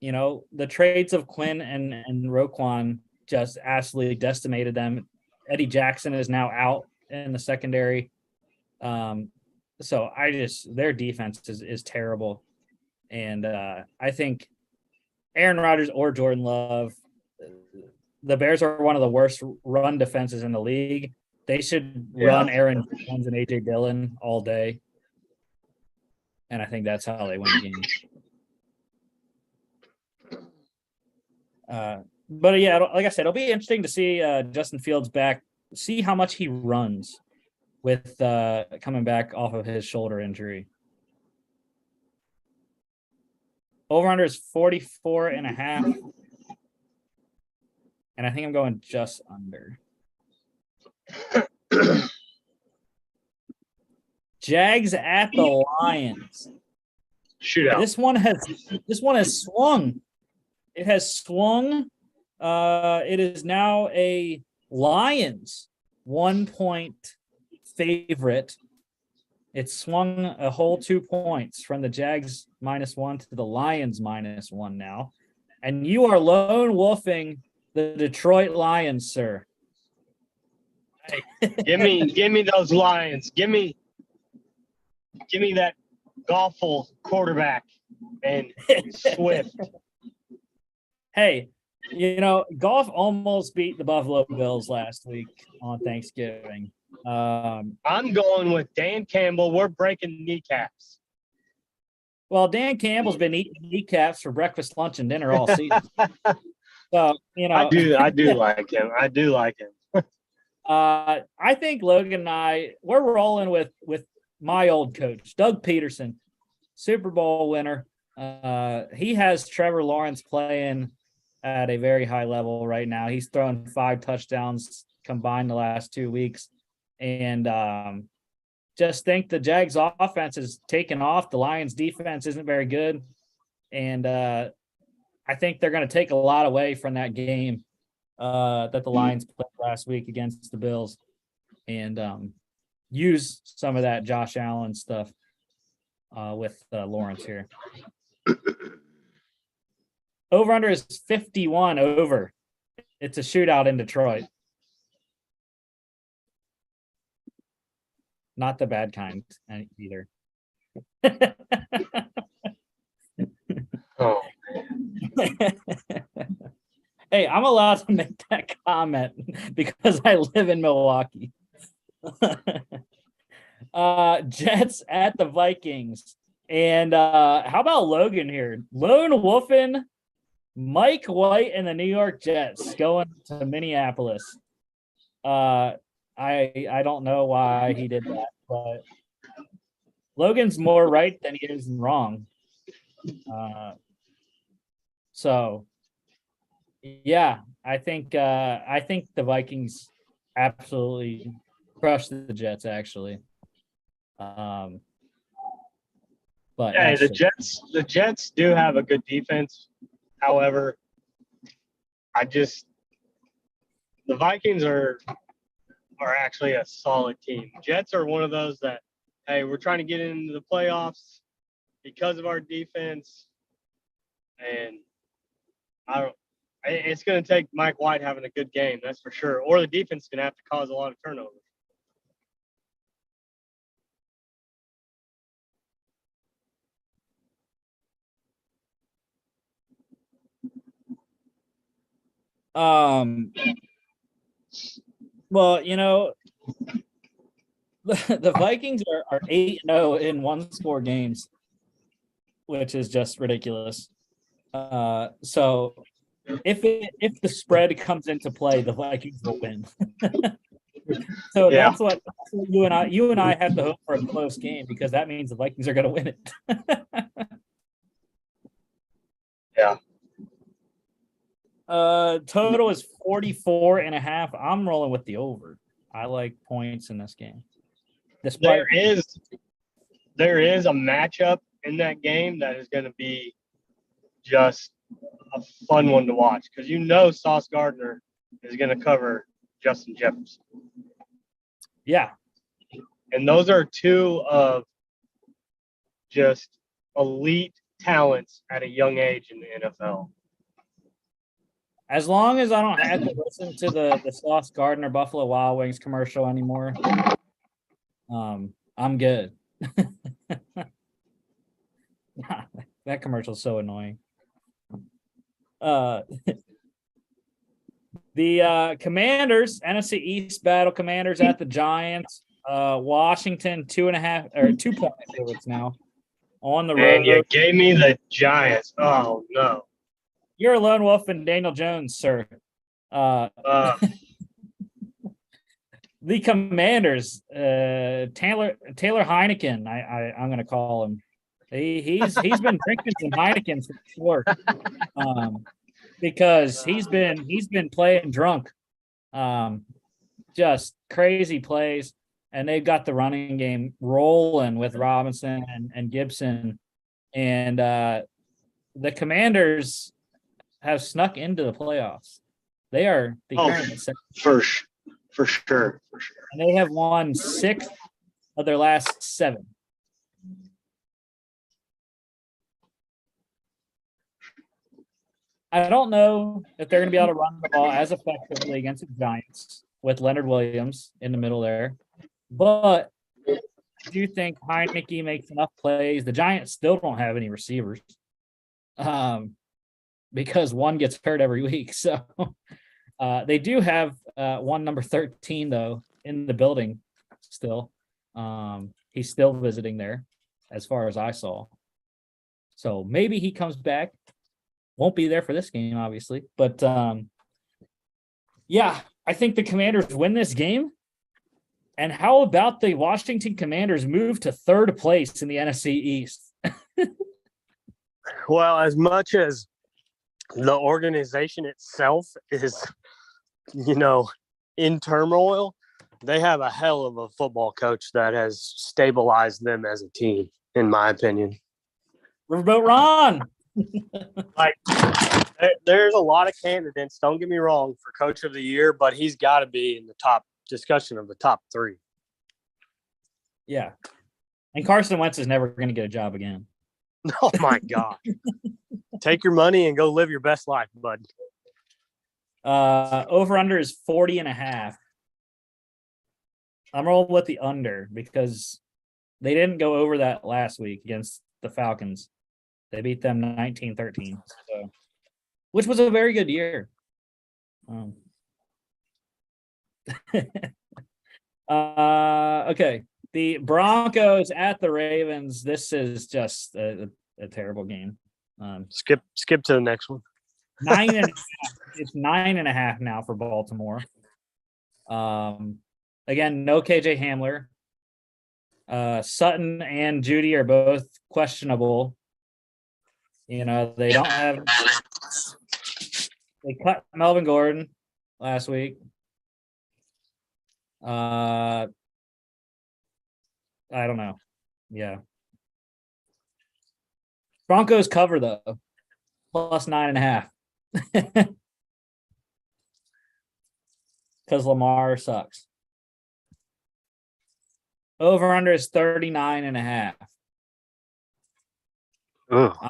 The trades of Quinn and Roquan just absolutely decimated them. Eddie Jackson is now out in the secondary. So their defense is terrible. And I think Aaron Rodgers or Jordan Love, the Bears are one of the worst run defenses in the league. They should run Aaron Jones and AJ Dillon all day. And I think that's how they win the game. But yeah, like I said, it'll be interesting to see Justin Fields back, see how much he runs with coming back off of his shoulder injury. Over-under is 44.5. And I think I'm going just under. Jags at the Lions. Shootout. This one has swung. It has swung. It is now a Lions 1-point favorite. It swung a whole 2 points from the Jags -1 to the Lions -1 now. And you are lone wolfing the Detroit Lions, sir. Hey, give me those Lions. Give me that golful quarterback and Swift. Hey, golf almost beat the Buffalo Bills last week on Thanksgiving. I'm going with Dan Campbell. We're breaking kneecaps. Well, Dan Campbell's been eating kneecaps for breakfast, lunch, and dinner all season. So, I do like him. I do like him. I think Logan and we're rolling with my old coach, Doug Peterson, Super Bowl winner. He has Trevor Lawrence playing at a very high level right now. He's thrown 5 touchdowns combined the last 2 weeks. And just think the Jags offense is taken off. The Lions defense isn't very good. And I think they're going to take a lot away from that game that the Lions played last week against the Bills and use some of that Josh Allen stuff with Lawrence here. Over-under is 51 over. It's a shootout in Detroit. Not the bad kind either. Oh, Hey, I'm allowed to make that comment because I live in Milwaukee. Jets at the Vikings. And how about Logan here? Lone wolfing Mike White and the New York Jets going to Minneapolis. I don't know why he did that, but Logan's more right than he is wrong. So yeah, I think the Vikings absolutely crushed the Jets actually. But hey, the Jets do have a good defense. However, the Vikings are actually a solid team. Jets are one of those that, hey, we're trying to get into the playoffs because of our defense, and it's going to take Mike White having a good game, that's for sure, or the defense is going to have to cause a lot of turnovers. Well, the Vikings are 8-0 in one-score games, which is just ridiculous. So if the spread comes into play, the Vikings will win. So that's what you and I have to hope for a close game, because that means the Vikings are going to win it. Yeah. Total is 44.5. I'm rolling with the over. I like points in this game. There is a matchup in that game that is going to be just a fun one to watch, because Sauce Gardner is going to cover Justin Jefferson. Yeah. And those are two of just elite talents at a young age in the NFL. As long as I don't have to listen to the Sauce Gardner Buffalo Wild Wings commercial anymore, I'm good. That commercial is so annoying. The Commanders, NFC East battle, Commanders at the Giants. Washington 2.5 or 2 point favorites now on the road. And you gave me the Giants. Oh no. You're a lone wolf and Daniel Jones, sir. The Commanders, Taylor Heineken, I'm going to call him. He's been drinking some Heineken for sure, because he's been playing drunk, just crazy plays, and they've got the running game rolling with Robinson and Gibson, and the Commanders have snuck into the playoffs. They are the current for sure. And they have won 6 of their last 7. I don't know if they're going to be able to run the ball as effectively against the Giants with Leonard Williams in the middle there, but I do think Heineke makes enough plays. The Giants still don't have any receivers, because one gets hurt every week. So they do have one number 13 though in the building still. He's still visiting there, as far as I saw. So maybe he comes back. Won't be there for this game, obviously, but yeah, I think the Commanders win this game. And how about the Washington Commanders move to 3rd place in the NFC East? Well, as much as the organization itself is, in turmoil, they have a hell of a football coach that has stabilized them as a team, in my opinion. Riverboat Ron. There's a lot of candidates, don't get me wrong, for coach of the year, but he's got to be in the top discussion of the top 3. Yeah. And Carson Wentz is never going to get a job again. Oh my God. Take your money and go live your best life, bud. Over under is 40.5. I'm rolling with the under because they didn't go over that last week against the Falcons. They beat them 19-13, so, which was a very good year. Okay. The Broncos at the Ravens. This is just a terrible game. Skip to the next one. 9.5. It's 9.5 now for Baltimore. Again, no KJ Hamler. Sutton and Judy are both questionable. They don't have. They cut Melvin Gordon last week. I don't know. Yeah. Broncos cover though, plus 9.5. Because Lamar sucks. Over under is 39.5. Oh. I'm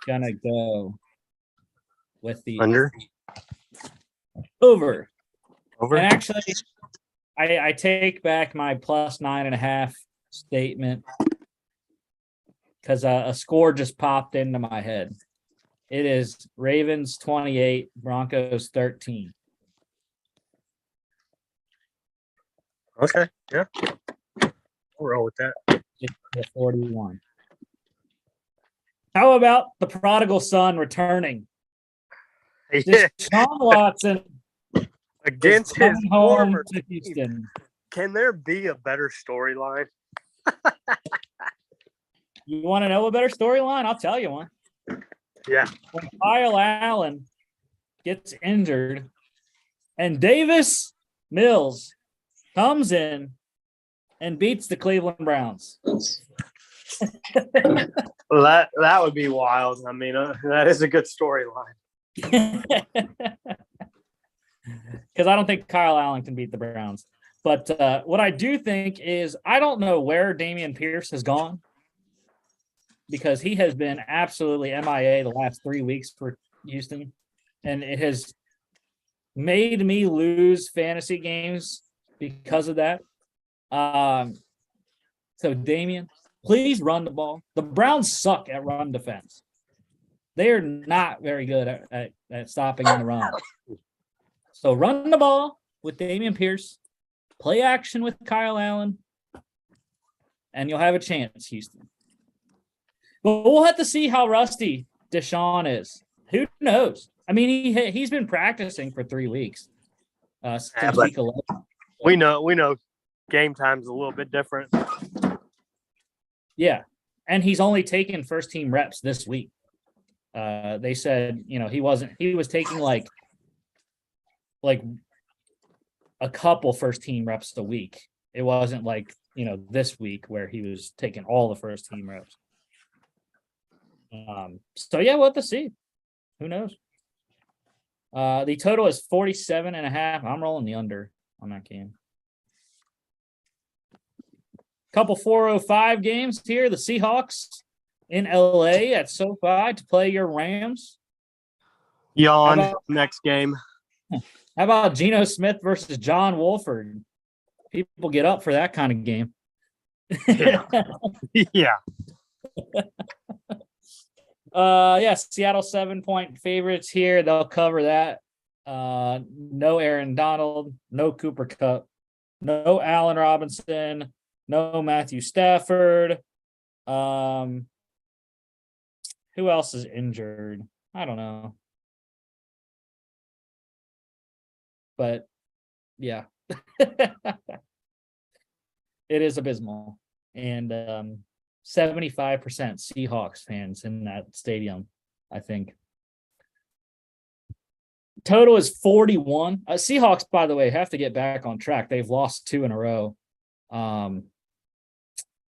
gonna go with the under. Over. And actually, I take back my plus 9.5 statement because a score just popped into my head. It is Ravens 28, Broncos 13. Okay, yeah. I'll roll with that. 41. How about the prodigal son returning? Yeah, Deshaun Watson against is his coming home former to team. Houston. Can there be a better storyline? You want to know a better storyline? I'll tell you one. Yeah. When Kyle Allen gets injured and Davis Mills comes in and beats the Cleveland Browns. Well, that would be wild. I mean, that is a good storyline. Because I don't think Kyle Allen can beat the Browns. But what I do think is I don't know where Dameon Pierce has gone because he has been absolutely MIA the last 3 weeks for Houston. And it has made me lose fantasy games because of that. So Dameon, please run the ball. The Browns suck at run defense. They are not very good at stopping the run. So run the ball with Dameon Pierce, play action with Kyle Allen, and you'll have a chance, Houston. But we'll have to see how rusty Deshaun is. Who knows? I mean, he's been practicing for 3 weeks since week 11. We know game time's a little bit different. Yeah, and he's only taken first team reps this week. They said, he was taking like a couple first team reps a week. It wasn't like, this week where he was taking all the first team reps. So yeah, we'll have to see. Who knows? The total is 47.5. I'm rolling the under on that game. Couple 405 games here. The Seahawks in LA at SoFi to play your Rams. Yawn. Next game. How about Geno Smith versus John Wolford? People get up for that kind of game. Yeah. Yeah. Seattle 7-point favorites here. They'll cover that. No Aaron Donald, no Cooper Kupp, no Allen Robinson, no Matthew Stafford. Who else is injured? I don't know. But yeah. It is abysmal. And 75% Seahawks fans in that stadium, I think. Total is 41. Seahawks, by the way, have to get back on track. They've lost 2 in a row.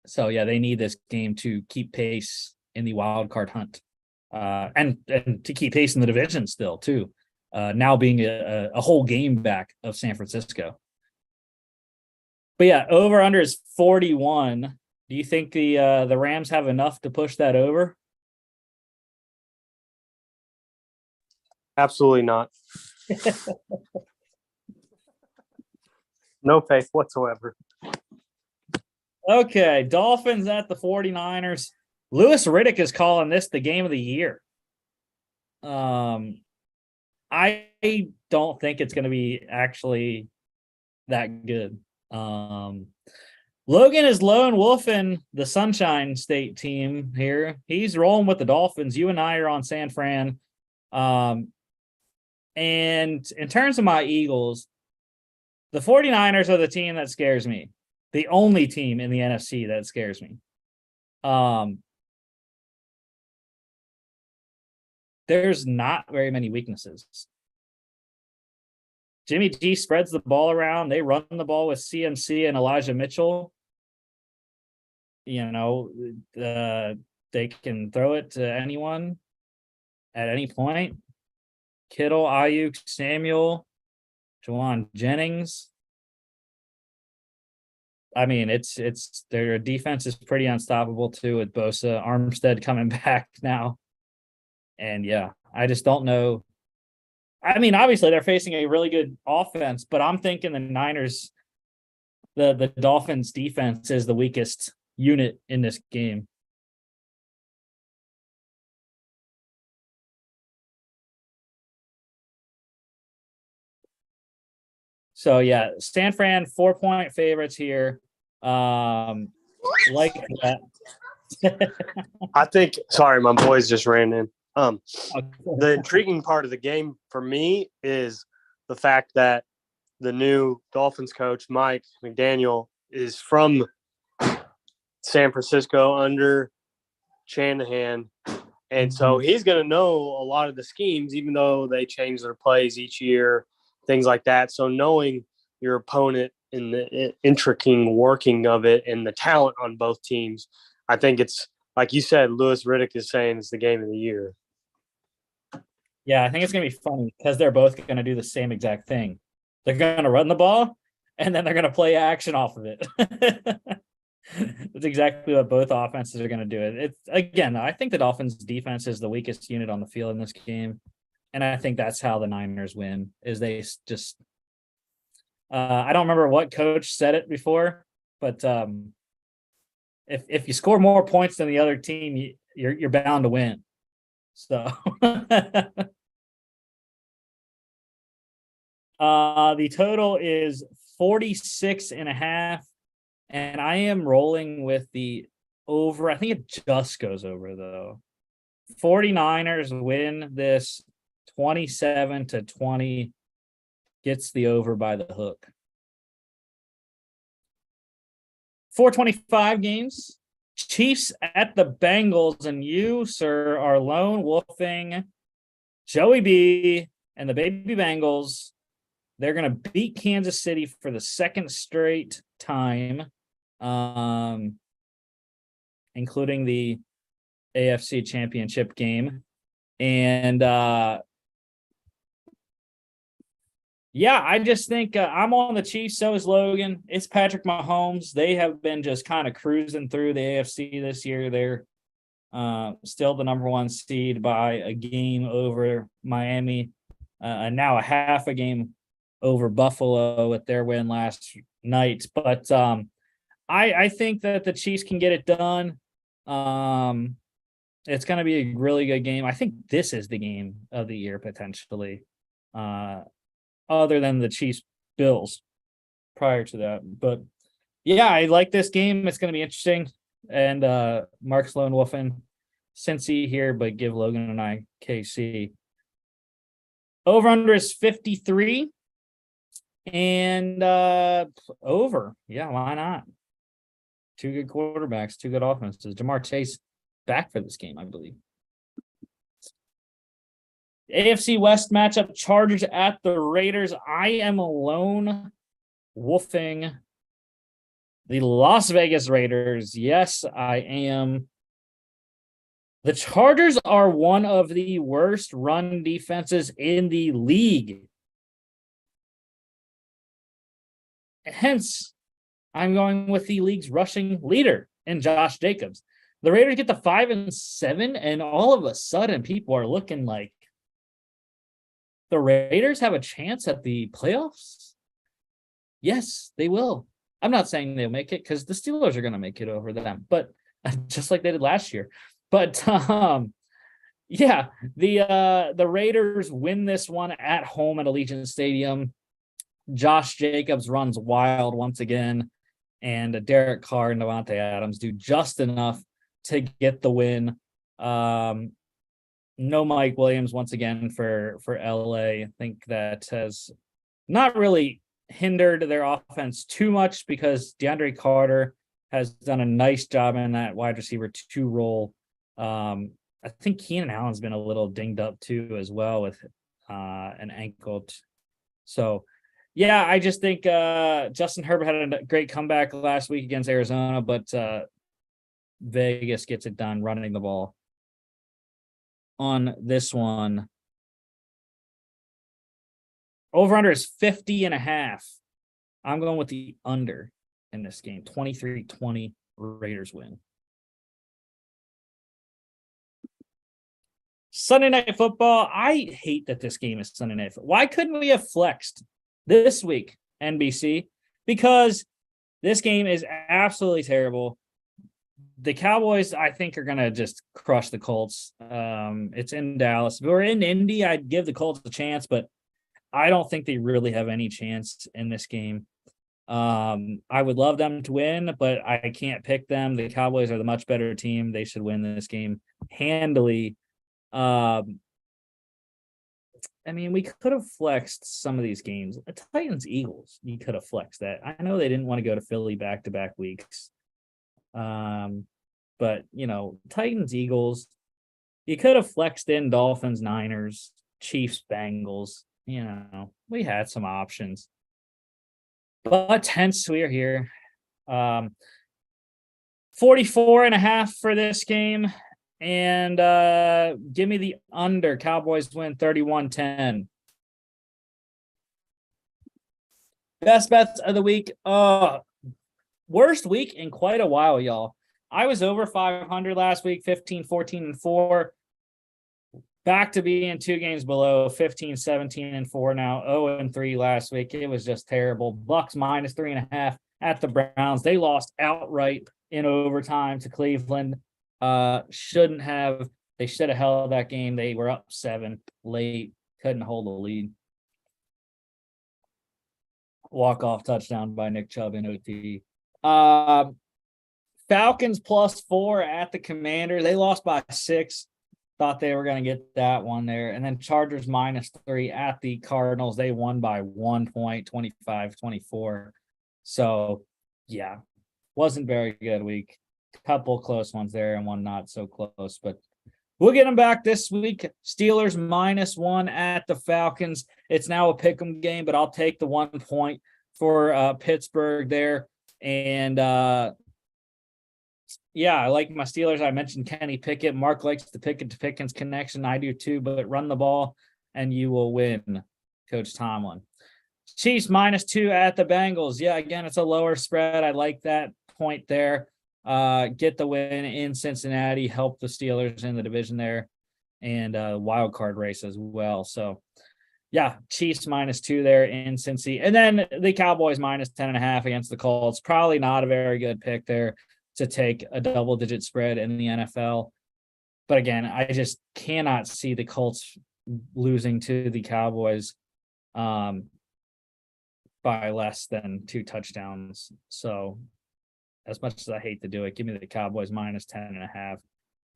So yeah, they need this game to keep pace in the wild card hunt, and to keep pace in the division still too. Now being a whole game back of San Francisco. But yeah, over under is 41. Do you think the Rams have enough to push that over? Absolutely not. No faith whatsoever. Okay, Dolphins at the 49ers. Louis Riddick is calling this the game of the year. I don't think it's going to be actually that good. Logan is lone wolfing the Sunshine State team here. He's rolling with the Dolphins. You and I are on San Fran. And in terms of my Eagles, the 49ers are the team that scares me. The only team in the NFC that scares me. There's not very many weaknesses. Jimmy G spreads the ball around. They run the ball with CMC and Elijah Mitchell. They can throw it to anyone at any point. Kittle, Ayuk, Samuel, Jawan Jennings. I mean, it's their defense is pretty unstoppable too with Bosa, Armstead coming back now. And yeah, I just don't know. I mean, obviously they're facing a really good offense, but I'm thinking the Niners, the Dolphins defense is the weakest unit in this game. So yeah, San Fran 4-point favorites here. Like that. I think. Sorry, my boys just ran in. The intriguing part of the game for me is the fact that the new Dolphins coach, Mike McDaniel, is from San Francisco under Shanahan. And so he's going to know a lot of the schemes, even though they change their plays each year, things like that. So knowing your opponent and the intricate working of it and the talent on both teams, I think it's, like you said, Louis Riddick is saying it's the game of the year. Yeah, I think it's going to be funny because they're both going to do the same exact thing. They're going to run the ball, and then they're going to play action off of it. That's exactly what both offenses are going to do. It's again, I think the Dolphins' defense is the weakest unit on the field in this game, and I think that's how the Niners win. Is they just I don't remember what coach said it before, but if you score more points than the other team, you're bound to win. So the total is 46.5, and I am rolling with the over. I think it just goes over though. 49ers win this 27-20, gets the over by the hook. 425 games. Chiefs at the Bengals, and you, sir, are lone wolfing Joey B and the baby Bengals. They're going to beat Kansas City for the second straight time, including the AFC Championship game. And yeah, I just think I'm on the Chiefs. So is Logan. It's Patrick Mahomes. They have been just kind of cruising through the AFC this year. They're still the number one seed by a game over Miami, and now a half a game over Buffalo with their win last night. But I think that the Chiefs can get it done. It's going to be a really good game. I think this is the game of the year potentially. Other than the Chiefs Bills prior to that. But yeah, I like this game. It's going to be interesting. And Mark's lone wolfing Cincy here, but give Logan and I KC. Over under is 53. And over. Yeah, why not? Two good quarterbacks, two good offenses. Jamar Chase back for this game, I believe. AFC West matchup, Chargers at the Raiders. I am alone wolfing the Las Vegas Raiders. Yes, I am. The Chargers are one of the worst run defenses in the league. Hence, I'm going with the league's rushing leader in Josh Jacobs. The Raiders get to 5-7, and all of a sudden, people are looking like the Raiders have a chance at the playoffs. Yes, they will. I'm not saying they'll make it because the Steelers are going to make it over them, but just like they did last year. But yeah, the Raiders win this one at home at Allegiant Stadium. Josh Jacobs runs wild once again, and Derek Carr and Davante Adams do just enough to get the win. No Mike Williams once again for LA. I think that has not really hindered their offense too much because DeAndre Carter has done a nice job in that wide receiver 2 role. I think Keenan Allen's been a little dinged up too as well with an ankle. So yeah, I just think Justin Herbert had a great comeback last week against Arizona, but Vegas gets it done running the ball. On this one, over under is 50.5. I'm going with the under in this game. 23-20 Raiders win. Sunday Night Football. I hate that this game is Sunday Night Football. Why couldn't we have flexed this week, NBC? Because this game is absolutely terrible. The Cowboys, I think, are going to just crush the Colts. It's in Dallas. If we were in Indy, I'd give the Colts a chance, but I don't think they really have any chance in this game. I would love them to win, but I can't pick them. The Cowboys are the much better team. They should win this game handily. I mean, we could have flexed some of these games. The Titans, Eagles, you could have flexed that. I know they didn't want to go to Philly back-to-back weeks. But Titans, Eagles, you could have flexed in Dolphins, Niners, Chiefs, Bengals. We had some options. But hence we are here. 44.5 for this game. And give me the under. Cowboys win 31-10. Best bets of the week. Worst week in quite a while, y'all. I was over 500 last week, 15, 14, and 4. Back to being 2 games below, 15, 17, and 4 now, 0 and 3 last week. It was just terrible. Bucks minus 3.5 at the Browns. They lost outright in overtime to Cleveland. They should have held that game. They were up 7 late, couldn't hold the lead. Walk-off touchdown by Nick Chubb in OT. Falcons +4 at the Commanders. They lost by 6. Thought they were going to get that one there. And then Chargers -3 at the Cardinals. They won by 1 point, 25-24. So, yeah, wasn't very good week. Couple close ones there and one not so close. But we'll get them back this week. Steelers -1 at the Falcons. It's now a pick'em game, but I'll take the 1 point for Pittsburgh there. And, yeah, I like my Steelers. I mentioned Kenny Pickett. Mark likes the Pickett to Pickens connection. I do too, but run the ball and you will win, Coach Tomlin. Chiefs -2 at the Bengals. Yeah, again, it's a lower spread. I like that point there. Get the win in Cincinnati, help the Steelers in the division there, and wild card race as well. So, yeah, Chiefs -2 there in Cincy. And then the Cowboys -10.5 against the Colts. Probably not a very good pick there to take a double-digit spread in the NFL. But again, I just cannot see the Colts losing to the Cowboys by less than 2 touchdowns. So as much as I hate to do it, give me the Cowboys -10.5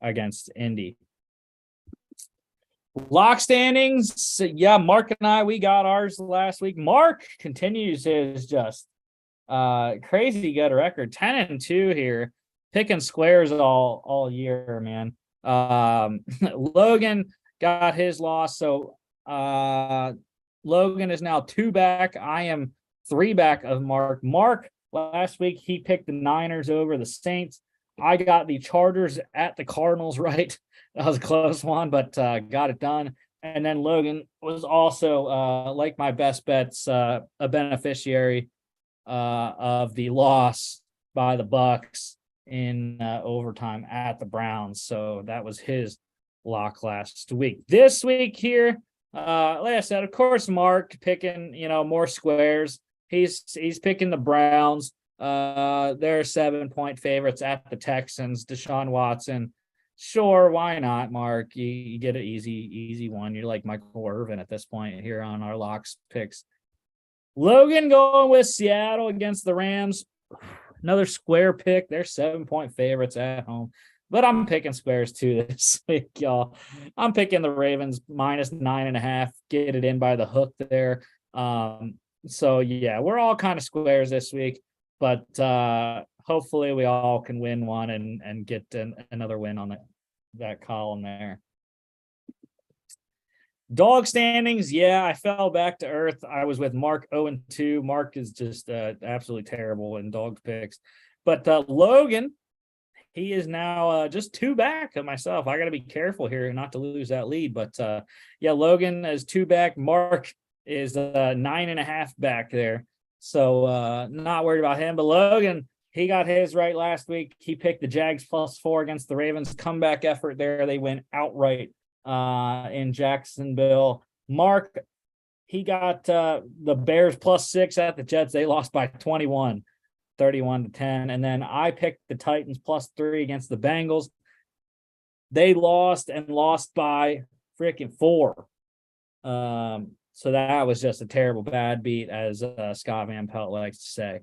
against Indy. Lock standings. Yeah, Mark and I, we got ours last week. Mark continues his just crazy good record, 10-2 here, picking squares all year, man. Logan got his loss, so Logan is now 2 back. I am 3 back of Mark. Mark last week he picked the Niners over the Saints. I got the Chargers at the Cardinals right. That was a close one, but got it done. And then Logan was also like my best bets, a beneficiary of the loss by the Bucks in overtime at the Browns. So that was his lock last week. This week here, like I said, of course, Mark picking, more squares. He's picking the Browns. They're 7-point favorites at the Texans. Deshaun Watson. Sure, why not, Mark? You get an easy one. You're like Michael Irvin at this point here on our locks picks. Logan going with Seattle against the Rams. Another square pick. They're 7-point favorites at home. But I'm picking squares too this week, y'all. I'm picking the Ravens -9.5. Get it in by the hook there. So, yeah, we're all kind of squares this week. But hopefully we all can win one and get another win on that column there. Dog standings, yeah, I fell back to earth. I was with Mark 0-2. Mark is just absolutely terrible in dog picks. But Logan, he is now just 2 back of myself. I got to be careful here not to lose that lead. But, yeah, Logan is 2 back. Mark is 9.5 back there. So not worried about him. But Logan, he got his right last week. He picked the Jags +4 against the Ravens. Comeback effort there. They went outright in Jacksonville. Mark, he got the Bears +6 at the Jets. They lost by 21, 31-10. And then I picked the Titans +3 against the Bengals. They lost by freaking 4. So that was just a terrible bad beat, as Scott Van Pelt likes to say.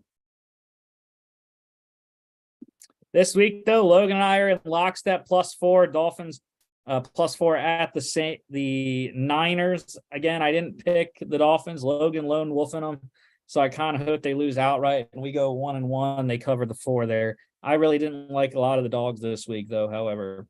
This week, though, Logan and I are in lockstep +4. Dolphins +4 at the Niners. Again, I didn't pick the Dolphins. Logan lone wolfing them, so I kind of hope they lose outright and we go 1-1. They cover the 4 there. I really didn't like a lot of the dogs this week, though. However,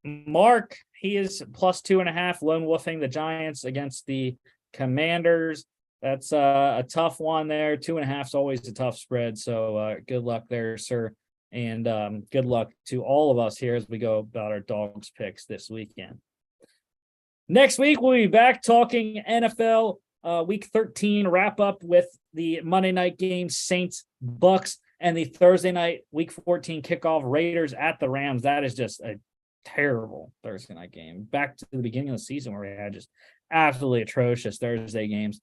Mark, he is +2.5, lone wolfing the Giants against the Commanders. That's a tough one there. 2.5 is always a tough spread. So good luck there, sir. And good luck to all of us here as we go about our dogs picks this weekend. Next week, we'll be back talking NFL week 13 wrap up with the Monday night game, Saints, Bucks, and the Thursday night week 14 kickoff, Raiders at the Rams. That is just a terrible Thursday night game. Back to the beginning of the season where we had just absolutely atrocious Thursday games.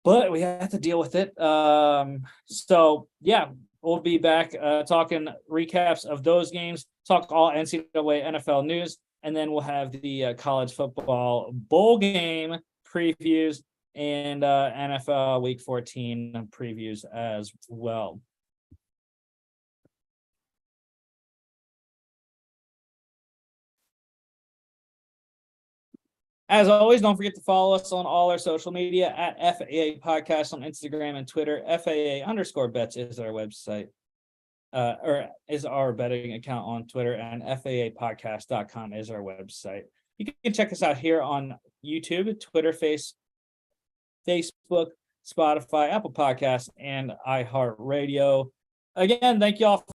But we have to deal with it. So, yeah, we'll be back talking recaps of those games, talk all NCAA NFL news, and then we'll have the college football bowl game previews and NFL Week 14 previews as well. As always, don't forget to follow us on all our social media at FAA Podcast on Instagram and Twitter. FAA_bets is our website, or is our betting account on Twitter, and FAApodcast.com is our website. You can check us out here on YouTube, Twitter, Facebook, Spotify, Apple Podcasts, and iHeartRadio. Again, thank you all